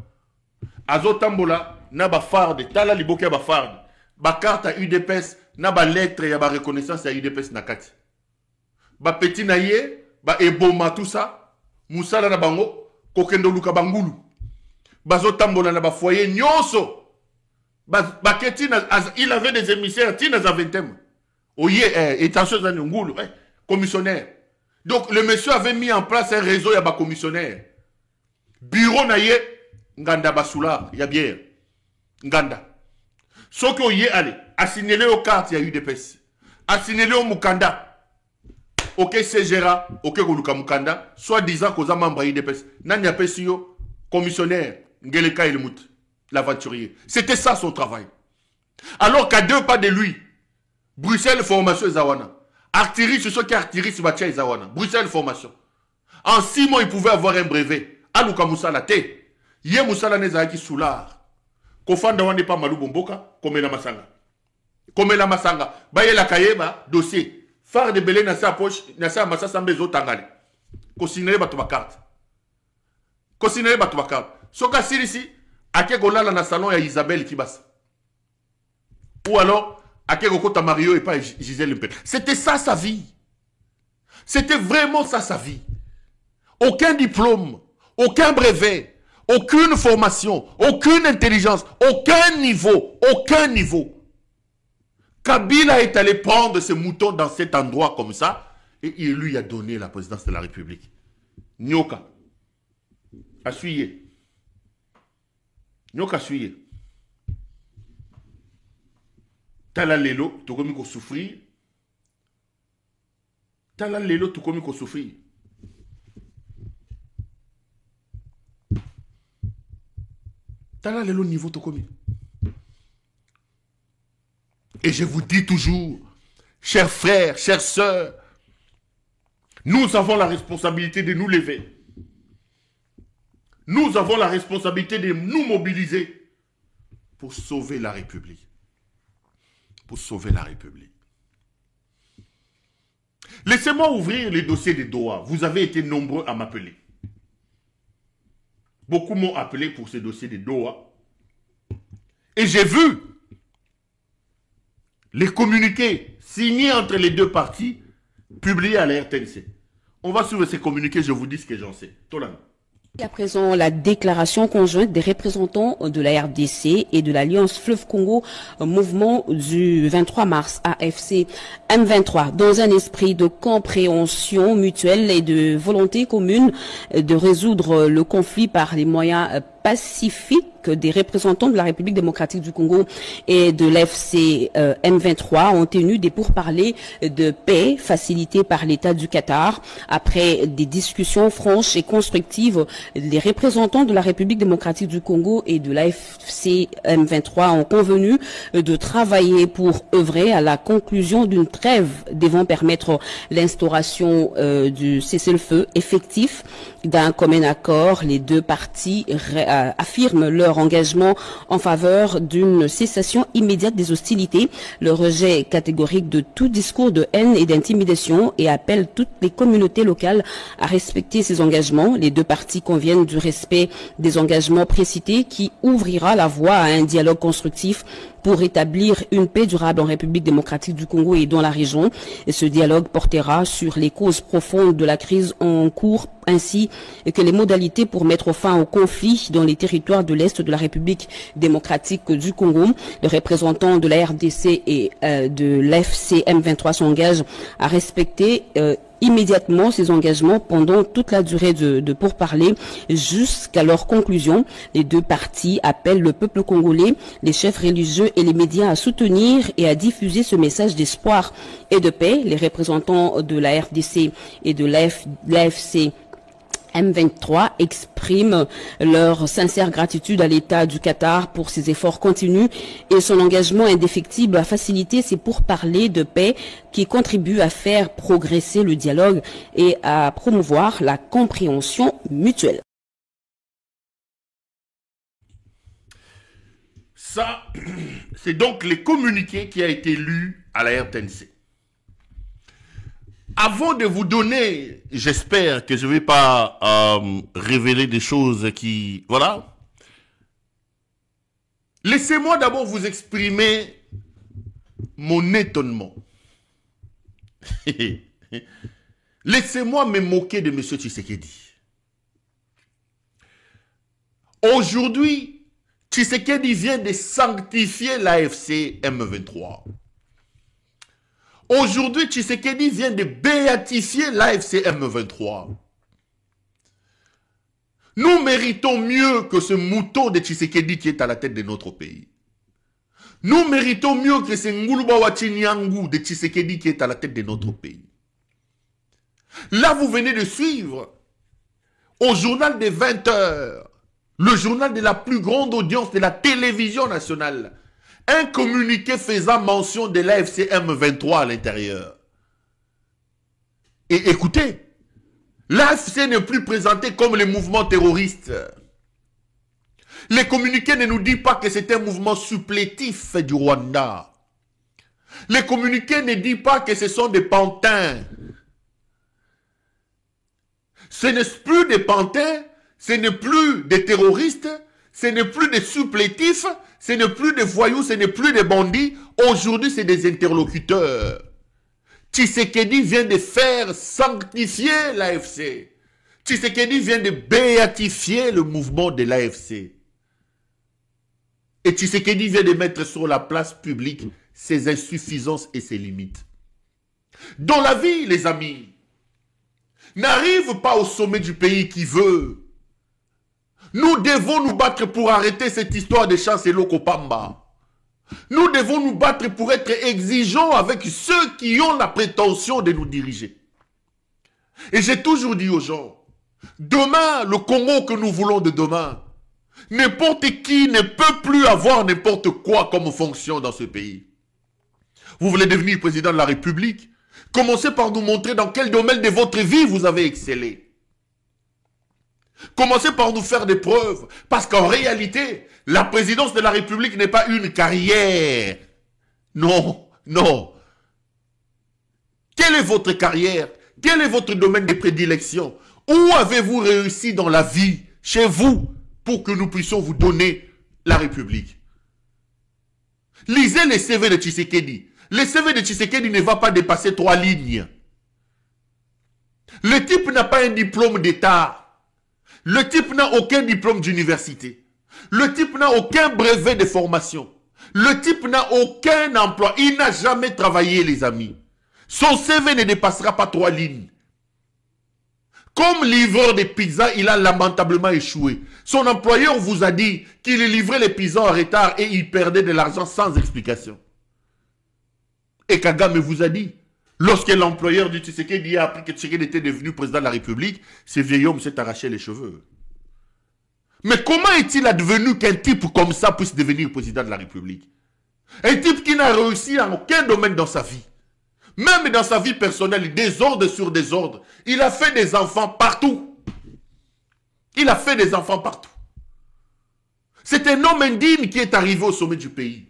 Azo tambola na ba farde, tala liboke ba farde. Ba carte à UDPS na ba lettre ya ba reconnaissance à UDPS na kati. Ba petit na ye, ba eboma tout ça, musala na bango, kokendo luka bangulu. Bazo tambola na ba foyer nyonso. Il avait des émissaires, Tina Zaventem. Oye, commissionnaire. Donc le monsieur avait mis en place un réseau, il y a des commissionnaires. Bureau naye, Nganda Bassoula, il y a bien. Nganda. Sauf que oye, allez, assigné aux cartes, il y a eu des pèses. Assigné au Mukanda. Ok, c'est Gérard, ok, Koluka Mukanda, soit disant qu'on a membre des pèses. Nanya Pesio, commissionnaire, Ngeleka Elmout, l'aventurier. C'était ça son travail. Alors qu'à 2 pas de lui, Bruxelles formation Zawana. Artillerie, c'est ceux qui artillerie sur Batia Zawana. Bruxelles formation. En 6 mois, il pouvait avoir un brevet. Aluka Moussala te. Yé Moussala Nezaki Soulard. Kofanda wane pas Malou Bomboka, comme la Masanga. Comme la Masanga. Baye la Kayeba, dossier. Phare de Belé na sa poche, na sa massa sambezo tangale. Kosinere batuma carte. Kosinere batuma carte. Soka Sirisi, ake golala na salon ya Isabelle Kibas. Ou alors, ake gokota Mario et pas Gisèle Mpé. C'était ça sa vie. C'était vraiment ça sa vie. Aucun diplôme, aucun brevet. Aucune formation, aucune intelligence, aucun niveau, aucun niveau. Kabila est allé prendre ses moutons dans cet endroit comme ça et il lui a donné la présidence de la République. Nyoka. Assuyez. Nyoka assuyez. Tala lelo, tu comme qu'on souffrir. Tala lelo, tu comme qu'on souffrir. Le niveau Tokomi. Et je vous dis toujours, chers frères, chères sœurs, nous avons la responsabilité de nous lever. Nous avons la responsabilité de nous mobiliser pour sauver la République. Pour sauver la République. Laissez-moi ouvrir les dossiers de Doha. Vous avez été nombreux à m'appeler. Beaucoup m'ont appelé pour ce dossier de Doha. Et j'ai vu les communiqués signés entre les 2 parties publiés à la RTNC. On va suivre ces communiqués, je vous dis ce que j'en sais. Tolan. À présent, la déclaration conjointe des représentants de la RDC et de l'Alliance Fleuve Congo, mouvement du 23 mars AFC M23, dans un esprit de compréhension mutuelle et de volonté commune de résoudre le conflit par les moyens pacifiques des représentants de la République démocratique du Congo et de l'FC M23 ont tenu des pourparlers de paix facilités par l'État du Qatar. Après des discussions franches et constructives, les représentants de la République démocratique du Congo et de l'AFC M23 ont convenu de travailler pour œuvrer à la conclusion d'une trêve devant permettre l'instauration du cessez-le-feu effectif. D'un commun accord, les 2 parties affirment leur engagement en faveur d'une cessation immédiate des hostilités, le rejet catégorique de tout discours de haine et d'intimidation et appellent toutes les communautés locales à respecter ces engagements. Les 2 parties conviennent du respect des engagements précités qui ouvrira la voie à un dialogue constructif pour établir une paix durable en République démocratique du Congo et dans la région. Et ce dialogue portera sur les causes profondes de la crise en cours ainsi que les modalités pour mettre fin au conflit dans les territoires de l'Est de la République démocratique du Congo. Les représentants de la RDC et de l'FC M23 s'engagent à respecter immédiatement ces engagements pendant toute la durée de pourparlers jusqu'à leur conclusion. Les 2 parties appellent le peuple congolais, les chefs religieux et les médias à soutenir et à diffuser ce message d'espoir et de paix. Les représentants de la RDC et de l'AFC M23 expriment leur sincère gratitude à l'État du Qatar pour ses efforts continus et son engagement indéfectible à faciliter ces pourparlers de paix qui contribuent à faire progresser le dialogue et à promouvoir la compréhension mutuelle. Ça, c'est donc les communiqués qui a été lu à la RTNC. Avant de vous donner, j'espère que je ne vais pas révéler des choses qui... Voilà. Laissez-moi d'abord vous exprimer mon étonnement. Laissez-moi me moquer de M. Tshisekedi. Aujourd'hui, Tshisekedi vient de sanctifier l'AFC M23. Aujourd'hui, Tshisekedi vient de béatifier l'AFC M23. Nous méritons mieux que ce mouton de Tshisekedi qui est à la tête de notre pays. Nous méritons mieux que ce Ngulubawa Chinyangu de Tshisekedi qui est à la tête de notre pays. Là, vous venez de suivre au journal des 20 heures, le journal de la plus grande audience de la télévision nationale, un communiqué faisant mention de l'AFC M23 à l'intérieur. Et écoutez, l'AFC n'est plus présenté comme le mouvement terroriste. Les communiqués ne nous disent pas que c'est un mouvement supplétif du Rwanda. Les communiqués ne disent pas que ce sont des pantins. Ce n'est plus des pantins, ce n'est plus des terroristes, ce n'est plus des supplétifs, ce n'est plus des voyous, ce n'est plus des bandits. Aujourd'hui, c'est des interlocuteurs. Tshisekedi vient de faire sanctifier l'AFC. Tshisekedi vient de béatifier le mouvement de l'AFC. Et Tshisekedi vient de mettre sur la place publique ses insuffisances et ses limites. Dans la vie, les amis, n'arrive pas au sommet du pays qui veut. Nous devons nous battre pour arrêter cette histoire de Chancelo Kopamba. Nous devons nous battre pour être exigeants avec ceux qui ont la prétention de nous diriger. Et j'ai toujours dit aux gens, demain, le Congo que nous voulons de demain, n'importe qui ne peut plus avoir n'importe quoi comme fonction dans ce pays. Vous voulez devenir président de la République? Commencez par nous montrer dans quel domaine de votre vie vous avez excellé. Commencez par nous faire des preuves. Parce qu'en réalité, la présidence de la République n'est pas une carrière. Non, non. Quelle est votre carrière? Quel est votre domaine de prédilection? Où avez-vous réussi dans la vie, chez vous, pour que nous puissions vous donner la République? Lisez les CV de Tshisekedi. Le CV de Tshisekedi ne va pas dépasser 3 lignes. Le type n'a pas un diplôme d'État. Le type n'a aucun diplôme d'université. Le type n'a aucun brevet de formation. Le type n'a aucun emploi. Il n'a jamais travaillé, les amis. Son CV ne dépassera pas 3 lignes. Comme livreur de pizza, il a lamentablement échoué. Son employeur vous a dit qu'il livrait les pizzas en retard et il perdait de l'argent sans explication. Et Kagame vous a dit, lorsque l'employeur du Tshisekedi a appris que Tshisekedi était devenu président de la République, ce vieil homme s'est arraché les cheveux. Mais comment est-il advenu qu'un type comme ça puisse devenir président de la République? Un type qui n'a réussi en aucun domaine dans sa vie. Même dans sa vie personnelle, désordre sur désordre. Il a fait des enfants partout. Il a fait des enfants partout. C'est un homme indigne qui est arrivé au sommet du pays.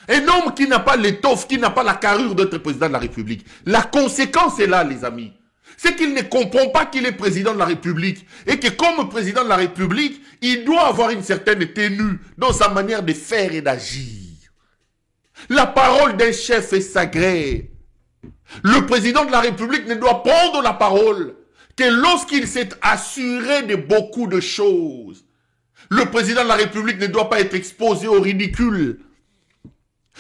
Un homme qui n'a pas l'étoffe, qui n'a pas la carrure d'être président de la République. La conséquence est là, les amis. C'est qu'il ne comprend pas qu'il est président de la République. Et que comme président de la République, il doit avoir une certaine tenue dans sa manière de faire et d'agir. La parole d'un chef est sacrée. Le président de la République ne doit prendre la parole que lorsqu'il s'est assuré de beaucoup de choses. Le président de la République ne doit pas être exposé au ridicule.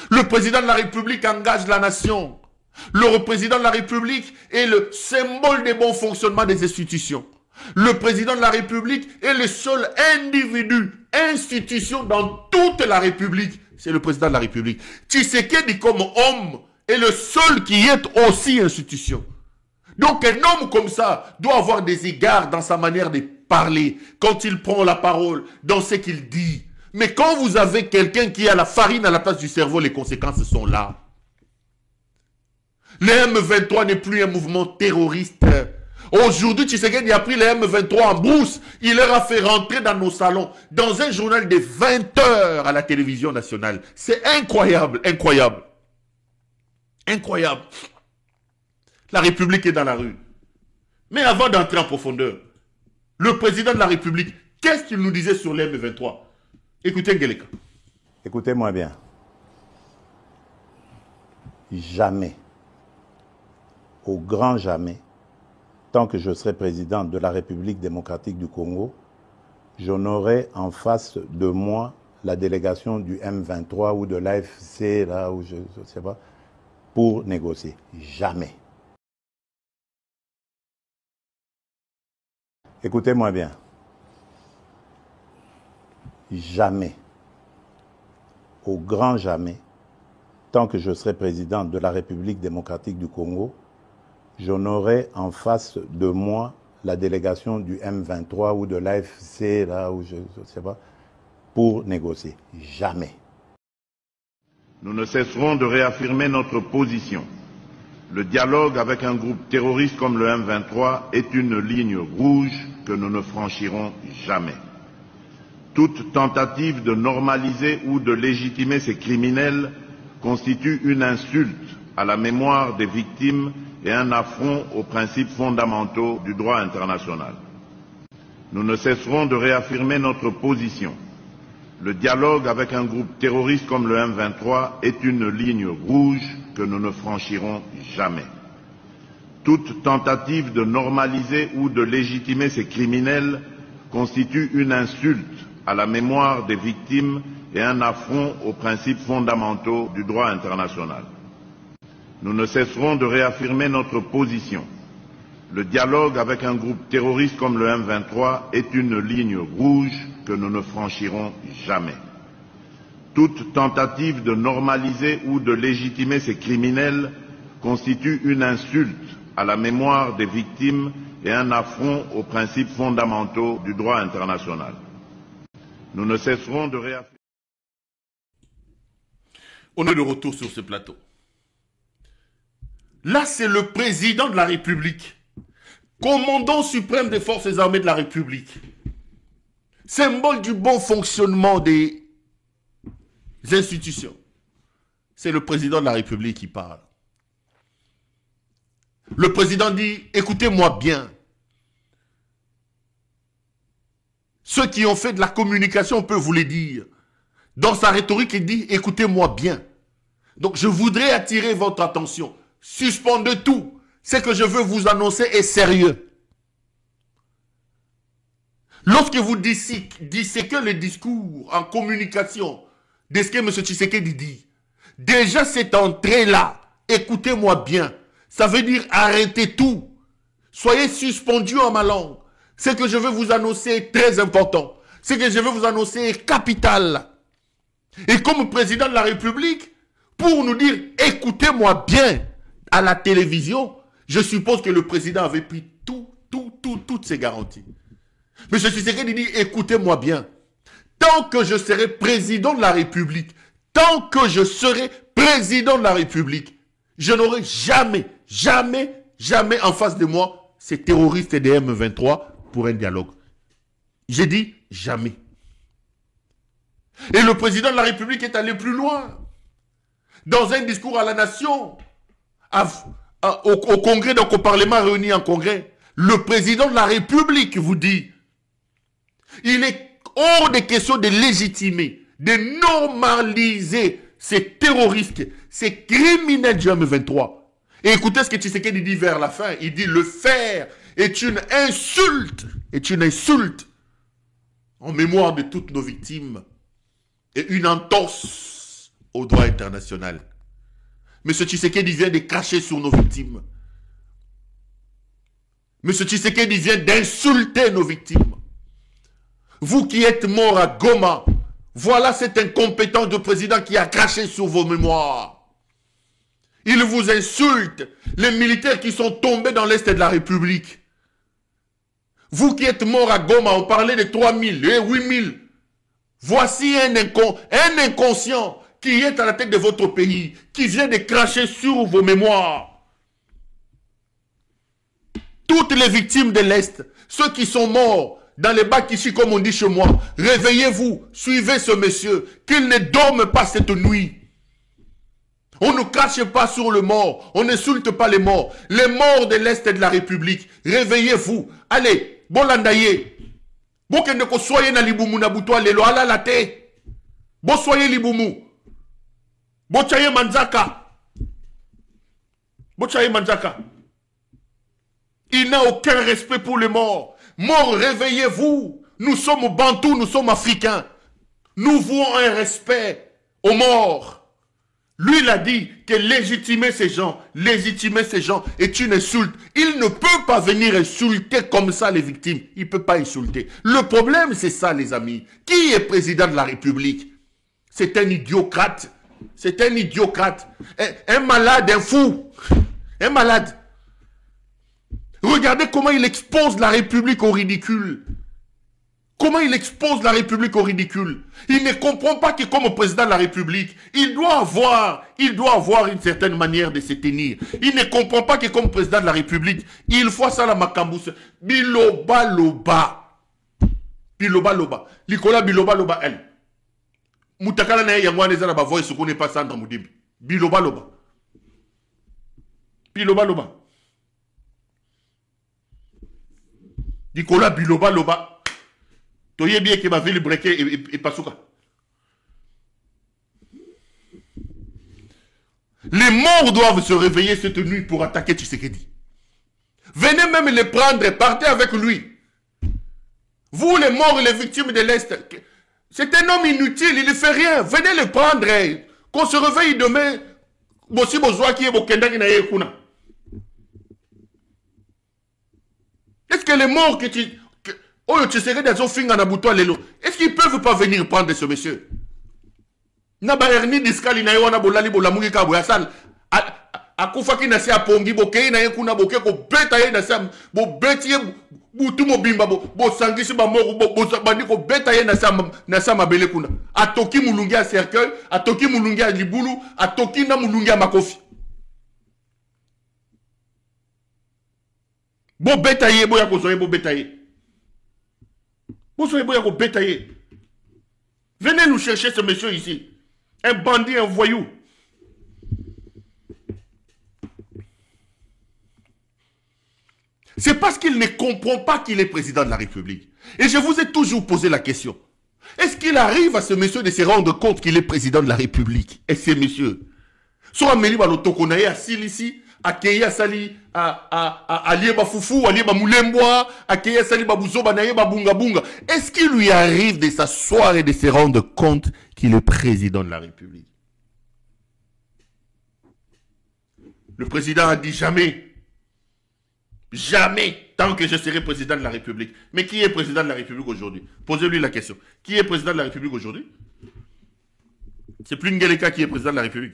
Le président de la République engage la nation. Le président de la République est le symbole des bons fonctionnements des institutions. Le président de la République est le seul individu, institution dans toute la République. C'est le président de la République. Tshisekedi comme homme est le seul qui est aussi institution. Donc un homme comme ça doit avoir des égards dans sa manière de parler, quand il prend la parole, dans ce qu'il dit. Mais quand vous avez quelqu'un qui a la farine à la place du cerveau, les conséquences sont là. Le M23 n'est plus un mouvement terroriste. Aujourd'hui, Tshisekedi a pris les M23 en brousse. Il leur a fait rentrer dans nos salons, dans un journal de 20 heures à la télévision nationale. C'est incroyable, incroyable. Incroyable. La République est dans la rue. Mais avant d'entrer en profondeur, le président de la République, qu'est-ce qu'il nous disait sur les M23? Écoutez Ngeleka. Écoutez-moi bien. Jamais, au grand jamais, tant que je serai président de la République démocratique du Congo, je n'aurai en face de moi la délégation du M23 ou de l'AFC, là où je ne sais pas, pour négocier. Jamais. Écoutez-moi bien. Jamais, au grand jamais, tant que je serai président de la République démocratique du Congo, je n'aurai en face de moi la délégation du M23 ou de l'AFC, là où je ne sais pas, pour négocier. Jamais. Nous ne cesserons de réaffirmer notre position. Le dialogue avec un groupe terroriste comme le M23 est une ligne rouge que nous ne franchirons jamais. Toute tentative de normaliser ou de légitimer ces criminels constitue une insulte à la mémoire des victimes et un affront aux principes fondamentaux du droit international. Nous ne cesserons de réaffirmer notre position. Le dialogue avec un groupe terroriste comme le M23 est une ligne rouge que nous ne franchirons jamais. Toute tentative de normaliser ou de légitimer ces criminels constitue une insulte à la mémoire des victimes et un affront aux principes fondamentaux du droit international. Nous ne cesserons de réaffirmer notre position. Le dialogue avec un groupe terroriste comme le M23 est une ligne rouge que nous ne franchirons jamais. Toute tentative de normaliser ou de légitimer ces criminels constitue une insulte à la mémoire des victimes et un affront aux principes fondamentaux du droit international. Nous ne cesserons de réaffirmer. On est de retour sur ce plateau. Là, c'est le président de la République, commandant suprême des forces armées de la République, symbole du bon fonctionnement des institutions. C'est le président de la République qui parle. Le président dit, écoutez-moi bien. Ceux qui ont fait de la communication peuvent vous le dire. Dans sa rhétorique, il dit, écoutez-moi bien. Donc, je voudrais attirer votre attention. Suspendez tout. Ce que je veux vous annoncer est sérieux. Lorsque vous disséquez les discours en communication de ce que M. Tshisekedi dit, déjà cette entrée-là, écoutez-moi bien, ça veut dire arrêtez tout. Soyez suspendus en ma langue. Ce que je veux vous annoncer est très important. Ce que je veux vous annoncer est capital. Et comme président de la République, pour nous dire, écoutez-moi bien, à la télévision, je suppose que le président avait pris toutes ses garanties. M. Tshisekedi dit, écoutez-moi bien, tant que je serai président de la République, tant que je serai président de la République, je n'aurai jamais en face de moi ces terroristes des M23 pour un dialogue. J'ai dit jamais. Et le président de la République est allé plus loin. Dans un discours à la nation, au Congrès, donc au Parlement réuni en Congrès, le président de la République vous dit, il est hors de question de légitimer, de normaliser ces terroristes, ces criminels du M23. Et écoutez ce que Tshisekedi dit vers la fin. Il dit, le faire est une insulte en mémoire de toutes nos victimes et une entorse au droit international. M. Tshisekedi vient de cracher sur nos victimes. M. Tshisekedi vient d'insulter nos victimes. Vous qui êtes morts à Goma, voilà cet incompétent de président qui a craché sur vos mémoires. Il vous insulte, les militaires qui sont tombés dans l'Est de la République. Vous qui êtes morts à Goma, on parlait de 3000 et 8000. Voici un inconscient qui est à la tête de votre pays, qui vient de cracher sur vos mémoires. Toutes les victimes de l'Est, ceux qui sont morts dans les bacs ici, comme on dit chez moi, réveillez-vous, suivez ce monsieur, qu'il ne dorme pas cette nuit. On ne crache pas sur le mort, on n'insulte pas les morts. Les morts de l'Est de la République, réveillez-vous. Allez, bon landaye. Bon que ne soyez na libumu na butoa lelo ala la te. Bon soyez libumu. Bon chaye manzaka. Bon chaye manzaka. Il n'a aucun respect pour les morts. Morts, réveillez-vous. Nous sommes bantous, nous sommes africains. Nous vouons un respect aux morts. Lui, il a dit que légitimer ces gens est une insulte. Il ne peut pas venir insulter comme ça les victimes. Il ne peut pas insulter. Le problème, c'est ça, les amis. Qui est président de la République? C'est un idiocrate. C'est un idiocrate. Un malade, un fou. Un malade. Regardez comment il expose la République au ridicule. Comment il expose la République au ridicule. Il ne comprend pas que comme président de la République, il doit avoir une certaine manière de se tenir. Il ne comprend pas que comme président de la République, il faut ça la makambousse. Biloba loba. Biloba loba. Nicolas biloba loba elle. Moutakala na yangwa neza na ba voice ko ne pas Sandra Moudibi. Biloba loba. Biloba loba. Nicolas biloba loba. Toye bien que ma ville brequée et Pasuka. Les morts doivent se réveiller cette nuit pour attaquer Tshisekedi. Venez même les prendre, partez avec lui. Vous les morts et les victimes de l'Est, c'est un homme inutile, il ne fait rien. Venez les prendre. Qu'on se réveille demain. Est-ce que les morts que tu... Est-ce qu'ils ne peuvent pas venir prendre ce monsieur? Akufaki na se apongi bokei na yekuna bokeko beta ye na sam bo beti butu mobimba bo sangisi ba moro bo bandi ko beta ye na sam mabele kuna atoki mulungi a cercueil atoki mulungi a libulu atoki na mulungi a makofi bo beta ye bo ya ko soye bo beta ye bo soye bo ya ko beta ye. Venez nous chercher ce monsieur ici, un bandit, un voyou. C'est parce qu'il ne comprend pas qu'il est président de la République. Et je vous ai toujours posé la question. Est-ce qu'il arrive à ce monsieur de se rendre compte qu'il est président de la République? Et ces messieurs, soit Meli Balotokonaye à Silisi, à Keya Sali, à Lieba Foufou, à Lieba Moulemboa, à Keya Sali Babouzoba Naye Babunga Bunga. Est-ce qu'il lui arrive de s'asseoir et de se rendre compte qu'il est président de la République? Le président a dit jamais. Jamais, tant que je serai président de la République. Mais qui est président de la République aujourd'hui? Posez-lui la question. Qui est président de la République aujourd'hui? C'est plus Ngeleka qui est président de la République.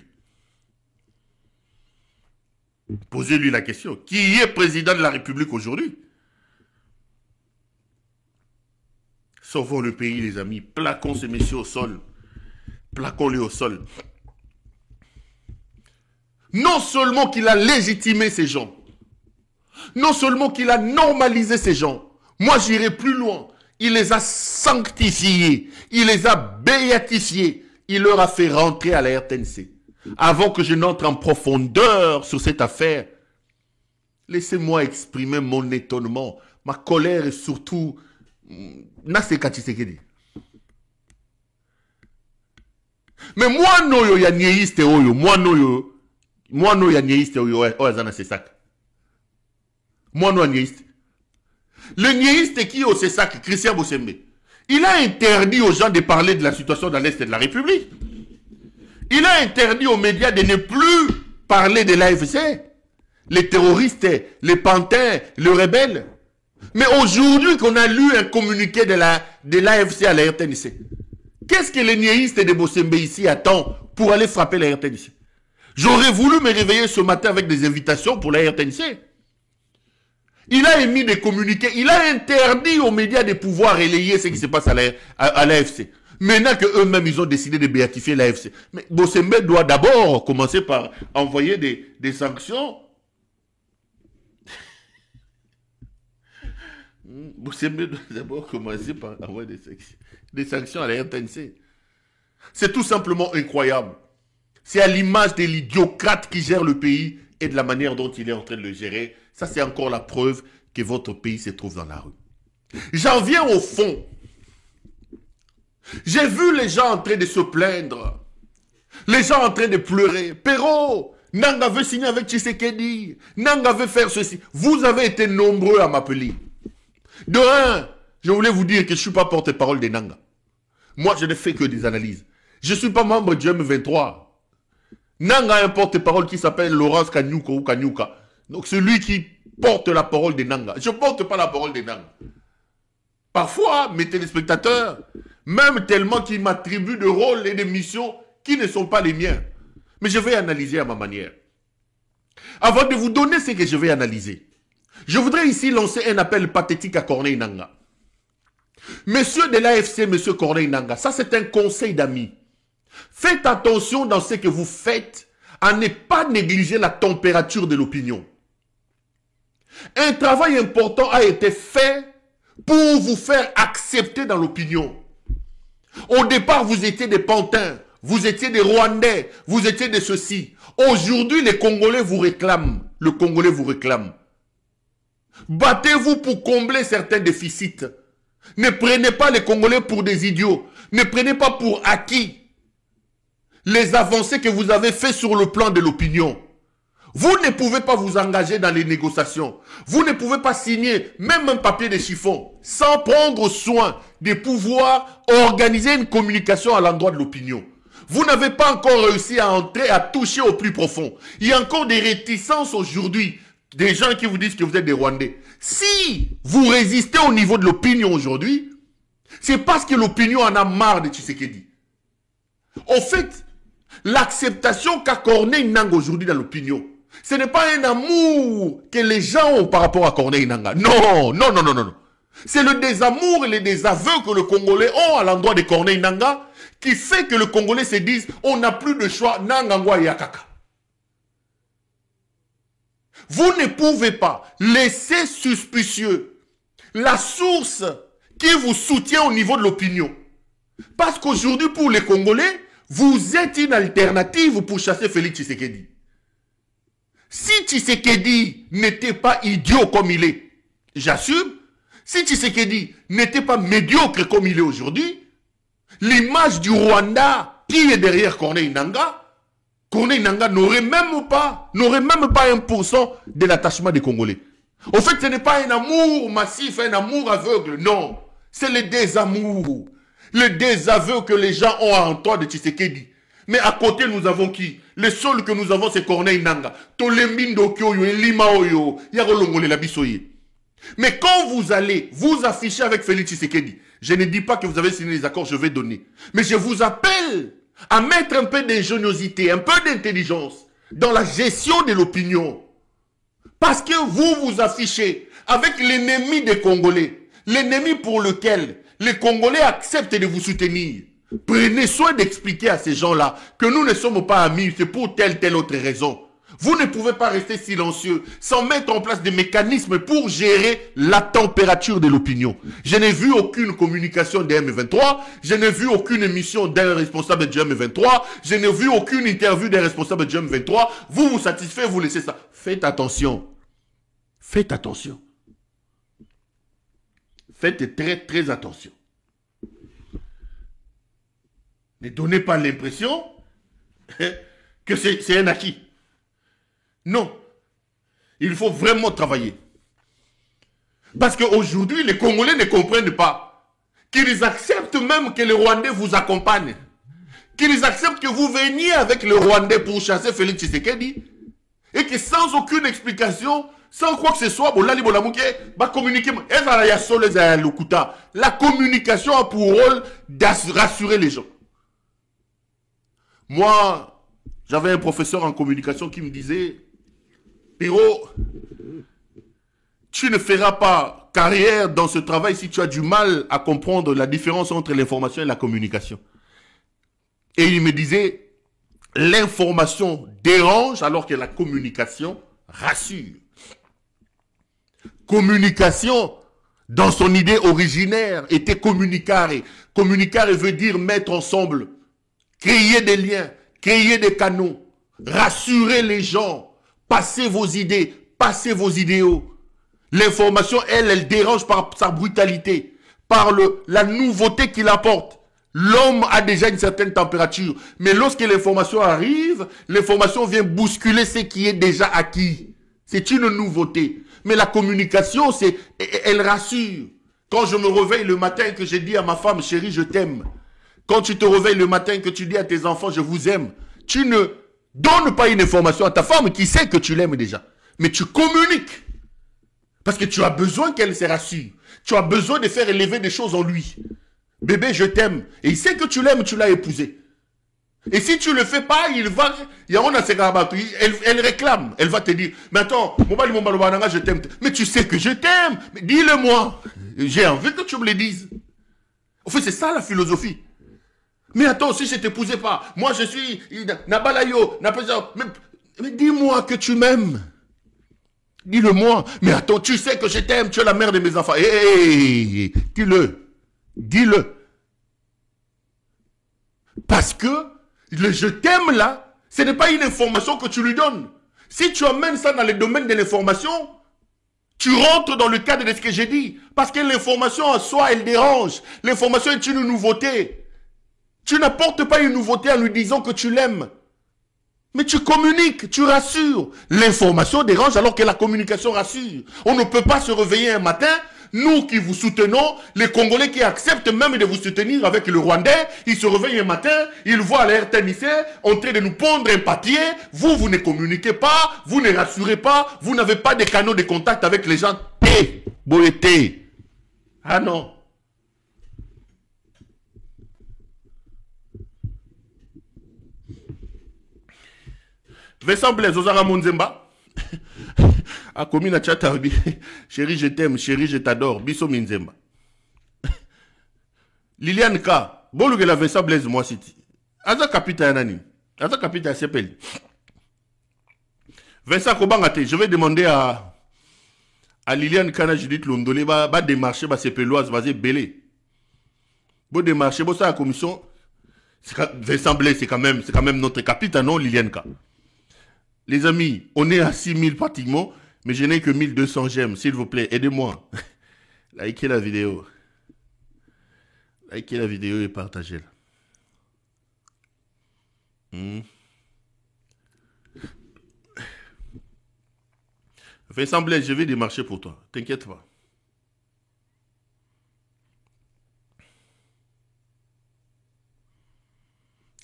Posez-lui la question. Qui est président de la République aujourd'hui? Sauvons le pays, les amis. Plaquons ces messieurs au sol. Plaquons-les au sol. Non seulement qu'il a légitimé ces gens, non seulement qu'il a normalisé ces gens, moi j'irai plus loin. Il les a sanctifiés, il les a béatifiés, il leur a fait rentrer à la RTNC. Avant que je n'entre en profondeur sur cette affaire, laissez-moi exprimer mon étonnement, ma colère et surtout, Naseka Tshisekedi. Mais moi noyo ya niéiste oyo, moi noyo ya niéiste oyo, oyazana c'est ça. Moi, non, niéiste. Le niéiste qui est au CESAC, Christian Bossembe, il a interdit aux gens de parler de la situation dans l'Est de la République. Il a interdit aux médias de ne plus parler de l'AFC, les terroristes, les pantins, les rebelles. Mais aujourd'hui qu'on a lu un communiqué de l'AFC à la RTNC, qu'est-ce que le niéiste de Bossembe ici attend pour aller frapper la RTNC? J'aurais voulu me réveiller ce matin avec des invitations pour la RTNC. Il a émis des communiqués, il a interdit aux médias de pouvoir relayer ce qui se passe à l'AFC. Maintenant qu'eux-mêmes, ils ont décidé de béatifier l'AFC. Mais Bossembe doit d'abord commencer par envoyer des sanctions. Bossembe doit d'abord commencer par envoyer des sanctions à la RTNC. C'est tout simplement incroyable. C'est à l'image de l'idiocrate qui gère le pays et de la manière dont il est en train de le gérer. Ça, c'est encore la preuve que votre pays se trouve dans la rue. J'en viens au fond. J'ai vu les gens en train de se plaindre. Les gens en train de pleurer. Perrault, Nanga veut signer avec Tshisekedi. Nanga veut faire ceci. Vous avez été nombreux à m'appeler. De un, je voulais vous dire que je ne suis pas porte-parole de Nanga. Moi, je ne fais que des analyses. Je ne suis pas membre du M23. Nanga a un porte-parole qui s'appelle Laurence Kanyuka ou Kanyuka. Donc, celui qui porte la parole des Nanga. Je ne porte pas la parole des Nanga. Parfois, mes téléspectateurs, même tellement qu'ils m'attribuent de rôles et de missions qui ne sont pas les miens. Mais je vais analyser à ma manière. Avant de vous donner ce que je vais analyser, je voudrais ici lancer un appel pathétique à Corneille Nangaa. Monsieur de l'AFC, monsieur Corneille Nangaa, ça c'est un conseil d'amis. Faites attention dans ce que vous faites à ne pas négliger la température de l'opinion. Un travail important a été fait pour vous faire accepter dans l'opinion. Au départ, vous étiez des pantins, vous étiez des Rwandais, vous étiez des ceci. Aujourd'hui, les Congolais vous réclament. Le Congolais vous réclame. Battez-vous pour combler certains déficits. Ne prenez pas les Congolais pour des idiots. Ne prenez pas pour acquis les avancées que vous avez faites sur le plan de l'opinion. Vous ne pouvez pas vous engager dans les négociations. Vous ne pouvez pas signer même un papier de chiffon sans prendre soin de pouvoir organiser une communication à l'endroit de l'opinion. Vous n'avez pas encore réussi à entrer, à toucher au plus profond. Il y a encore des réticences aujourd'hui, des gens qui vous disent que vous êtes des Rwandais. Si vous résistez au niveau de l'opinion aujourd'hui, c'est parce que l'opinion en a marre de Tshisekedi. En fait, l'acceptation qu'a Corneille Nangaa aujourd'hui dans l'opinion, ce n'est pas un amour que les gens ont par rapport à Corneille Nangaa. Non, non, non, non, non. C'est le désamour et les désaveux que les Congolais ont à l'endroit de Corneille Nangaa qui fait que les Congolais se disent on n'a plus de choix, Nangangwa Yakaka. Vous ne pouvez pas laisser suspicieux la source qui vous soutient au niveau de l'opinion. Parce qu'aujourd'hui, pour les Congolais, vous êtes une alternative pour chasser Félix Tshisekedi. Si Tshisekedi n'était pas idiot comme il est, j'assume, si Tshisekedi n'était pas médiocre comme il est aujourd'hui, l'image du Rwanda qui est derrière Corneille Nangaa n'aurait même pas 1% de l'attachement des Congolais. Au fait, ce n'est pas un amour massif, un amour aveugle, non. C'est le désamour, le désaveu que les gens ont à l'endroit de Tshisekedi. Mais à côté, nous avons qui? Le seul que nous avons, c'est Corneille Nangaa. Mais quand vous allez vous afficher avec Félix Tshisekedi, je ne dis pas que vous avez signé les accords, je vais donner. Mais je vous appelle à mettre un peu d'ingéniosité, un peu d'intelligence dans la gestion de l'opinion. Parce que vous vous affichez avec l'ennemi des Congolais, l'ennemi pour lequel les Congolais acceptent de vous soutenir. Prenez soin d'expliquer à ces gens-là que nous ne sommes pas amis, c'est pour telle autre raison. Vous ne pouvez pas rester silencieux sans mettre en place des mécanismes pour gérer la température de l'opinion. Je n'ai vu aucune communication des M23, je n'ai vu aucune émission d'un responsable du M23, je n'ai vu aucune interview d'un responsable du M23. Vous vous satisfaites, vous laissez ça. Faites attention. Faites attention. Faites très attention. Ne donnez pas l'impression que c'est un acquis. Non. Il faut vraiment travailler. Parce qu'aujourd'hui, les Congolais ne comprennent pas qu'ils acceptent même que les Rwandais vous accompagnent. Qu'ils acceptent que vous veniez avec les Rwandais pour chasser Félix Tshisekedi. Et que sans aucune explication, sans quoi que ce soit, la communication a pour rôle de rassurer les gens. Moi, j'avais un professeur en communication qui me disait, Piro, tu ne feras pas carrière dans ce travail si tu as du mal à comprendre la différence entre l'information et la communication. Et il me disait, l'information dérange alors que la communication rassure. Communication, dans son idée originaire, était communicare. Communicare veut dire mettre ensemble, créer des liens, créer des canaux, rassurer les gens. Passez vos idées, passez vos idéaux. L'information, elle dérange par sa brutalité, par la nouveauté qu'il apporte. L'homme a déjà une certaine température. Mais lorsque l'information arrive, l'information vient bousculer ce qui est déjà acquis. C'est une nouveauté. Mais la communication, elle rassure. Quand je me réveille le matin et que je dis à ma femme, chérie, je t'aime. Quand tu te réveilles le matin, que tu dis à tes enfants, je vous aime, tu ne donnes pas une information à ta femme qui sait que tu l'aimes déjà. Mais tu communiques. Parce que tu as besoin qu'elle se rassure. Tu as besoin de faire élever des choses en lui. Bébé, je t'aime. Et il sait que tu l'aimes, tu l'as épousé. Et si tu ne le fais pas, elle réclame. Elle va te dire, mais attends, je t'aime. Mais tu sais que je t'aime. Dis-le-moi. J'ai envie que tu me le dises. En fait, c'est ça la philosophie. Mais attends, si je ne t'épousais pas, moi je suis Nabalayo, mais dis-moi que tu m'aimes. Dis-le-moi. Mais attends, tu sais que je t'aime, tu es la mère de mes enfants. Hey, dis-le. Dis-le. Parce que le je t'aime là, ce n'est pas une information que tu lui donnes. Si tu amènes ça dans le domaine de l'information, tu rentres dans le cadre de ce que j'ai dit. Parce que l'information en soi, elle dérange. L'information est une nouveauté. Tu n'apportes pas une nouveauté en lui disant que tu l'aimes. Mais tu communiques, tu rassures. L'information dérange alors que la communication rassure. On ne peut pas se réveiller un matin, nous qui vous soutenons, les Congolais qui acceptent même de vous soutenir avec le Rwandais, ils se réveillent un matin, ils voient la RTNC en train de nous pondre un papier. Vous ne communiquez pas, vous ne rassurez pas, vous n'avez pas de canaux de contact avec les gens. Boété. Ah non. Vincent Blaise, Ozara Monzemba. A commis na Tchatarbi. Chérie, je t'aime, chérie, je t'adore. Bisso Minzemba. Liliane K. Bolu que la Vincent Blaise, moi, city. Aza kapita yanani. Aza kapita sepeli. Vincent Kobangate, je vais demander à Liliane K. Judith Londolé, va démarcher, va sepeloise, va belé. Bon démarcher, bon ça la commission. Vincent Blaise, c'est quand même notre capitaine, non, Liliane K. Les amis, on est à 6000 pratiquement, mais je n'ai que 1200 j'aime. S'il vous plaît, aidez-moi. Likez la vidéo. Likez la vidéo et partagez-la. Vincent Blaise, je vais démarcher pour toi. T'inquiète pas.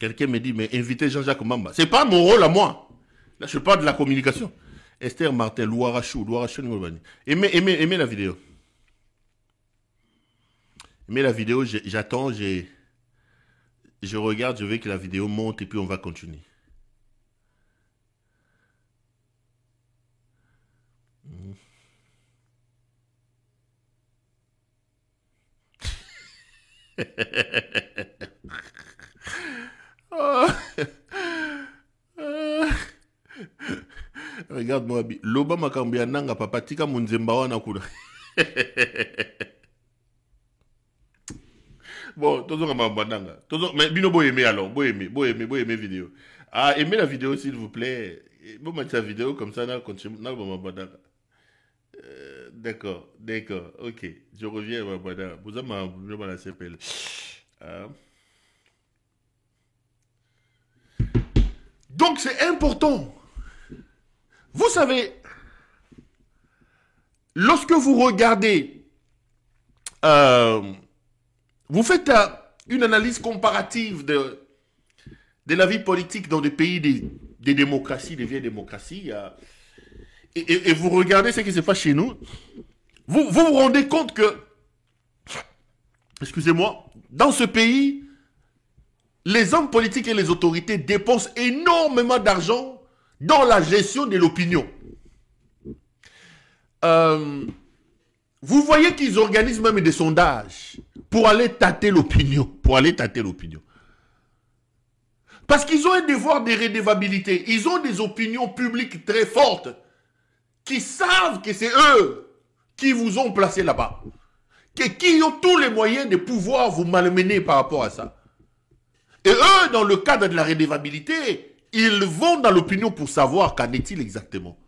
Quelqu'un me dit, mais invitez Jean-Jacques Mamba. C'est pas mon rôle à moi. Là, je parle de la communication. Esther Martin, Louarachou, aimez la vidéo. Aimez la vidéo, j'attends, je regarde, je veux que la vidéo monte et puis on va continuer. Regarde-moi, Loba Makambia Nanga Papa Tika Munzemba wana kula. Bon, toujours comme Bandanga. Mais Bino Boy aimé alors, Boy aimé vidéo. Ah, aimez la vidéo s'il vous plaît. Bon, mettre la vidéo comme ça, continue. D'accord, ok. Je reviens à Bandanga. Vous avez ma CPL. Donc c'est important. Vous savez, lorsque vous regardez, vous faites une analyse comparative de la vie politique dans des pays des démocraties, des vieilles démocraties, et vous regardez ce qui se passe chez nous, vous vous rendez compte que, excusez-moi, dans ce pays, les hommes politiques et les autorités dépensent énormément d'argent dans la gestion de l'opinion. Vous voyez qu'ils organisent même des sondages pour aller tâter l'opinion. Parce qu'ils ont un devoir de redevabilité. Ils ont des opinions publiques très fortes qui savent que c'est eux qui vous ont placé là-bas. Qui ont tous les moyens de pouvoir vous malmener par rapport à ça. Et eux, dans le cadre de la redevabilité, ils vont dans l'opinion pour savoir qu'en est-il exactement.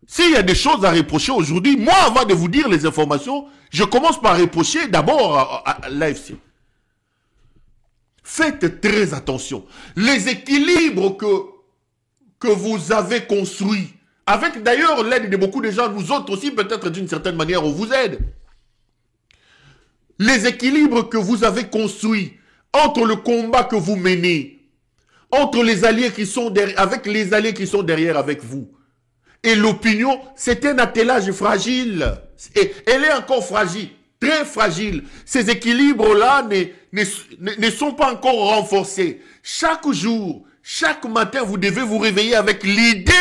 S'il y a des choses à reprocher aujourd'hui, moi, avant de vous dire les informations, je commence par reprocher d'abord à l'AFC. Faites très attention. Les équilibres que vous avez construits, avec d'ailleurs l'aide de beaucoup de gens, nous autres aussi, peut-être d'une certaine manière, on vous aide. Les équilibres que vous avez construits entre le combat que vous menez, entre les alliés qui sont derrière, avec les alliés qui sont derrière avec vous, et l'opinion, c'est un attelage fragile. Et elle est encore fragile, très fragile. Ces équilibres-là ne sont pas encore renforcés. Chaque jour, chaque matin, vous devez vous réveiller avec l'idée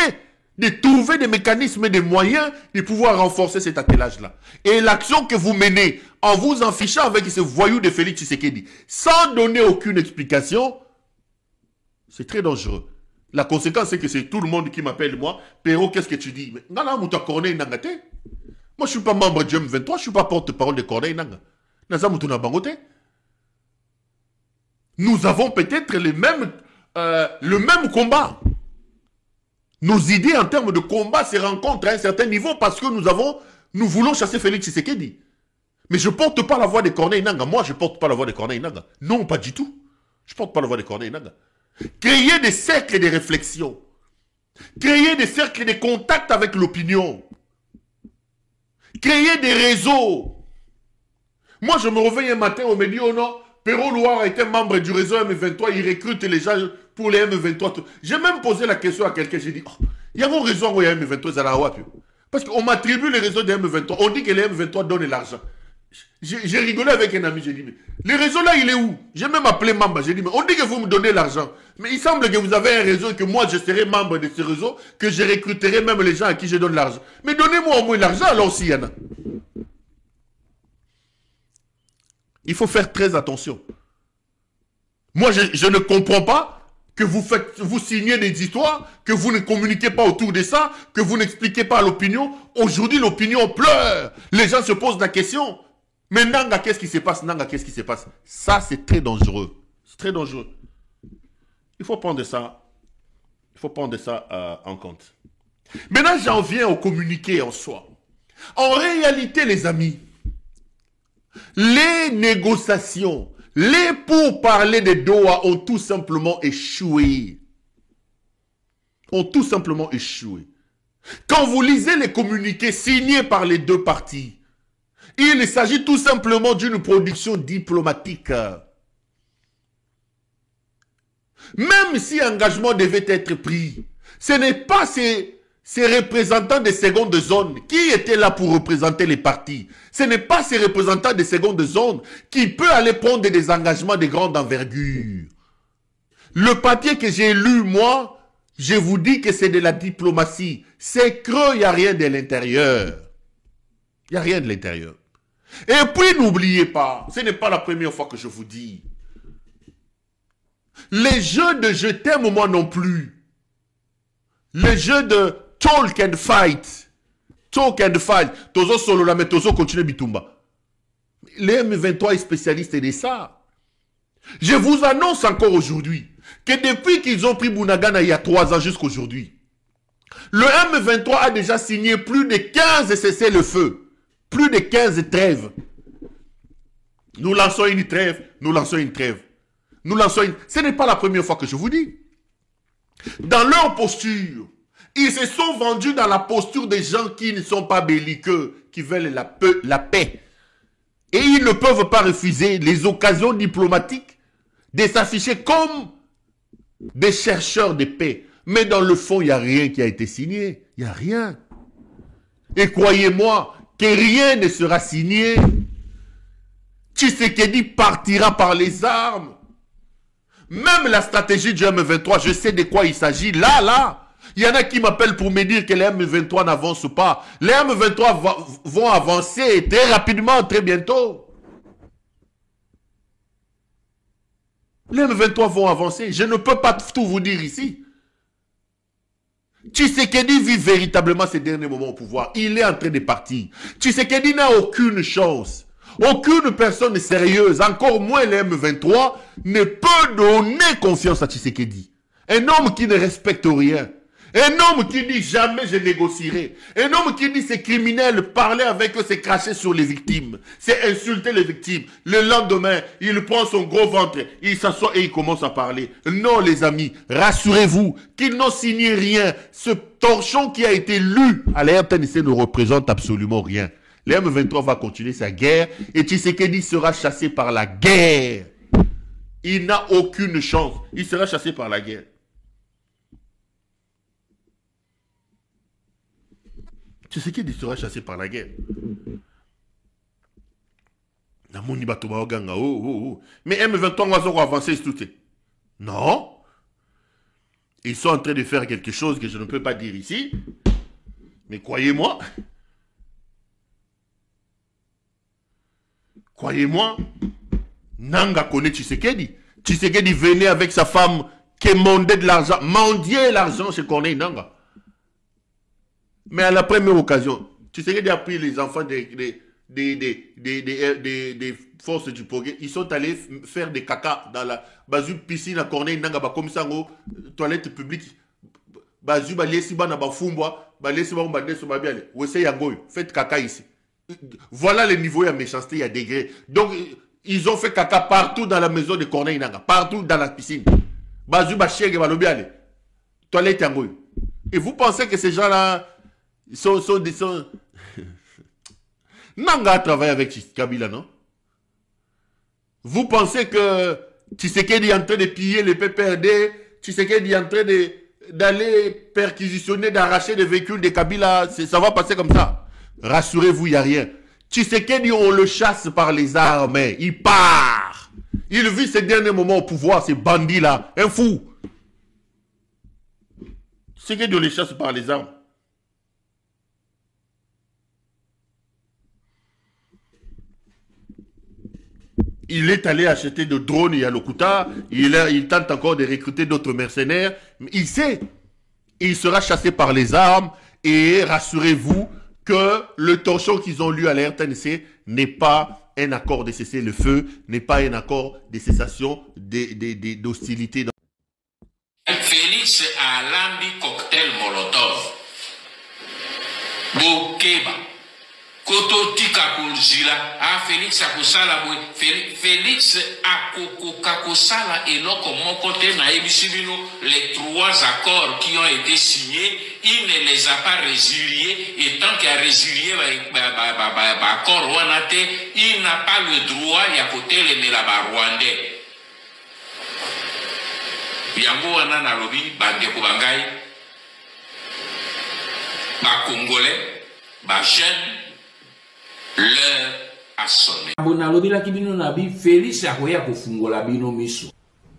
de trouver des mécanismes et des moyens de pouvoir renforcer cet attelage-là. Et l'action que vous menez en vous en fichant avec ce voyou de Félix Tshisekedi, sans donner aucune explication, c'est très dangereux. La conséquence, c'est que c'est tout le monde qui m'appelle, moi, Péro, qu'est-ce que tu dis? Mais non, Mouta Corneille Nangate. Moi, je ne suis pas membre du M23, je ne suis pas porte-parole de Corneille Nanga. Nous avons peut-être le même combat. Nos idées en termes de combat se rencontrent à un certain niveau parce que nous voulons chasser Félix Tshisekedi. Mais je ne porte pas la voix de Corneille Nanga. Moi, je ne porte pas la voix de Corneille Nanga. Non, pas du tout. Je ne porte pas la voix de Corneille Nanga. Créer des cercles de réflexion. Créer des cercles de contact avec l'opinion. Créer des réseaux. Moi, je me réveille un matin, on me dit, oh non, Péro Loire était membre du réseau M23, il recrute les gens pour les M23. J'ai même posé la question à quelqu'un, j'ai dit, oh, il y a un réseau où il y a M23, ça l'a. Parce qu'on m'attribue les réseaux des M23, on dit que les M23 donnent l'argent. J'ai rigolé avec un ami, j'ai dit, mais le réseau là, il est où? J'ai même appelé Mamba, j'ai dit, mais on dit que vous me donnez l'argent. Mais il semble que vous avez un réseau et que moi, je serai membre de ce réseau, que je recruterai même les gens à qui je donne l'argent. Mais donnez-moi au moins l'argent, alors s'il y en a. Il faut faire très attention. Moi, je ne comprends pas que vous signez des histoires, que vous ne communiquez pas autour de ça, que vous n'expliquez pas à l'opinion. Aujourd'hui, l'opinion pleure. Les gens se posent la question. Mais Nanga, qu'est-ce qui se passe? Nanga, qu'est-ce qui se passe? Ça, c'est très dangereux. C'est très dangereux. Il faut prendre ça. Il faut prendre ça en compte. Maintenant, j'en viens au communiqué en soi. En réalité, les amis, les négociations, les pourparlers de Doha ont tout simplement échoué. Ont tout simplement échoué. Quand vous lisez les communiqués signés par les deux parties, il s'agit tout simplement d'une production diplomatique. Même si engagement devait être pris, ce n'est pas ces représentants des secondes zones qui étaient là pour représenter les partis. Ce n'est pas ces représentants des secondes zones qui peuvent aller prendre des engagements de grande envergure. Le papier que j'ai lu, moi, je vous dis que c'est de la diplomatie. C'est creux, il n'y a rien de l'intérieur. Il n'y a rien de l'intérieur. Et puis, n'oubliez pas, ce n'est pas la première fois que je vous dis. Les jeux de je t'aime moi non plus. Les jeux de talk and fight. Talk and fight. Tozo solo la mais tozo continue bitumba. Les M23 est spécialiste de ça. Je vous annonce encore aujourd'hui que depuis qu'ils ont pris Bunagana il y a 3 ans jusqu'à aujourd'hui, le M23 a déjà signé plus de 15 cessez-le-feu. Plus de 15 trêves. Nous lançons une trêve. Nous lançons une trêve. Nous lançons une... Ce n'est pas la première fois que je vous dis. Dans leur posture, ils se sont vendus dans la posture des gens qui ne sont pas belliqueux, qui veulent la paix. Et ils ne peuvent pas refuser les occasions diplomatiques de s'afficher comme des chercheurs de paix. Mais dans le fond, il n'y a rien qui a été signé. Il n'y a rien. Et croyez-moi que rien ne sera signé. Tshisekedi partira par les armes. Même la stratégie du M23, je sais de quoi il s'agit. Là, il y en a qui m'appellent pour me dire que les M23 n'avancent pas. Les M23 vont avancer très rapidement, très bientôt. Les M23 vont avancer. Je ne peux pas tout vous dire ici. Tshisekedi vit véritablement ces derniers moments au pouvoir. Il est en train de partir. Tshisekedi n'a aucune chance. Aucune personne sérieuse, encore moins les M23, ne peut donner confiance à Tshisekedi. Un homme qui ne respecte rien. Un homme qui dit jamais je négocierai. Un homme qui dit c'est criminel, parler avec eux, c'est cracher sur les victimes. C'est insulter les victimes. Le lendemain, il prend son gros ventre, il s'assoit et il commence à parler. Non les amis, rassurez-vous qu'ils n'ont signé rien. Ce torchon qui a été lu à la RTNC ne représente absolument rien. Le M23 va continuer sa guerre et Tshisekedi sera chassé par la guerre. Il n'a aucune chance. Il sera chassé par la guerre. Tshisekedi sera chassé par la guerre. Mais M23 va avancer tout. Non. Ils sont en train de faire quelque chose que je ne peux pas dire ici. Mais croyez-moi. Croyez-moi. Nanga connaît Tshisekedi. Tshisekedi venait avec sa femme qui demandait de l'argent. Mendiait l'argent chez Corneille Nanga. Mais à la première occasion, Tshisekedi a pris les enfants des forces du progrès. Ils sont allés faire des caca dans la bazou piscine à Corneille Nanga, comme ça, toilette publique. Bazou balesi bana bafumbwa, balesi ba mbande so babiale. Wese yangoy, faites caca ici. Voilà le niveau de méchanceté, il y a degré. Donc ils ont fait caca partout dans la maison de Corneille Nanga, partout dans la piscine. Bazou ba chèque ba lobiale. Toilette yangoy. Et vous pensez que ces gens-là sont Nanga a travaillé avec Kabila, non? Vous pensez que Tshisekedi est en train de piller les PPRD, Tshisekedi est en train d'aller perquisitionner, d'arracher des véhicules de Kabila, ça va passer comme ça. Rassurez-vous, il n'y a rien. Tshisekedi, on le chasse par les armes, il part. Il vit ces derniers moments au pouvoir, ces bandits-là, un fou. Tshisekedi, on le chasse par les armes. Il est allé acheter des drones à Lokuta. Il tente encore de recruter d'autres mercenaires. Mais il sait. Il sera chassé par les armes. Et rassurez-vous que le torchon qu'ils ont lu à la RTNC n'est pas un accord de cessez-le-feu, n'est pas un accord de cessation d'hostilité. Félix a lambi cocktail Molotov. Bokeba. Koto tika kulzila a Félix a kosala boy Félix a kosala eloko moko te na ebisibino les 3 accords qui ont été signés, il ne les a pas résiliés et tant qu'il a résilié accord wana te, il n'a pas le droit ya kotelemela ba Rwandais. Yango wana na lobi bandeko bangai ba Congolais ba jeune l'heure a sonné. Bonalobi la kibino nabi Félix akoya kofungola bino miso.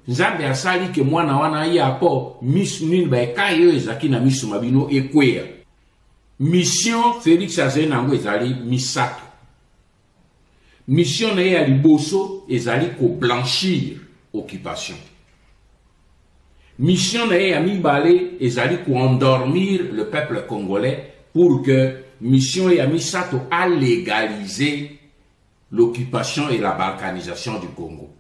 Nzambe asali ke mwana wana ya po miso nini ba kayo ezaki na miso mabino ekwea. Mission Félix azena ngo ezali misato. Mission na ya liboso ezali ko blanchir occupation. Mission na ya mibale ezali ko endormir le peuple congolais pour que mission et Amisato a légalisé l'occupation et la balkanisation du Congo.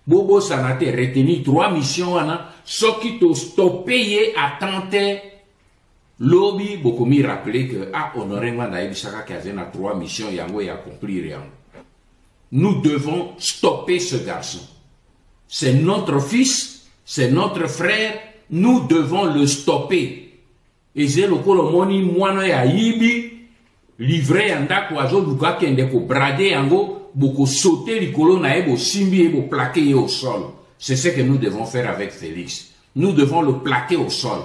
Bobo Sanate retenu 3 missions ce qui t'a stoppé à tenter lobby beaucoup mi rappeler que honoré Manda Ebisaka Kazena 3 missions yango et accomplir rien. Nous devons stopper ce garçon. C'est notre fils, c'est notre frère, nous devons le stopper. Et c'est le colomoni moine ya yibi livré anda ko azo luka kende ko brader yango boko sauter likolo na ebo simbi ebo plaquer au sol. C'est ce que nous devons faire avec Félix. Nous devons le plaquer au sol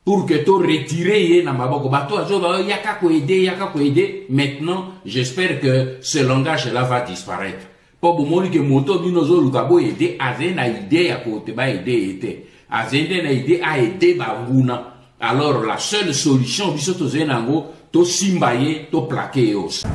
pour que to retirer na maboko bato azo ba yaka ko aider. Maintenant, j'espère que ce langage là va disparaître. Po bomoni ke moto bino zo luka bo aider azena idée ya ko te ba aider était. Azende na idée a aider ba nguna. Alors la seule solution, biso to zenango, to simbaye, to plaquer os.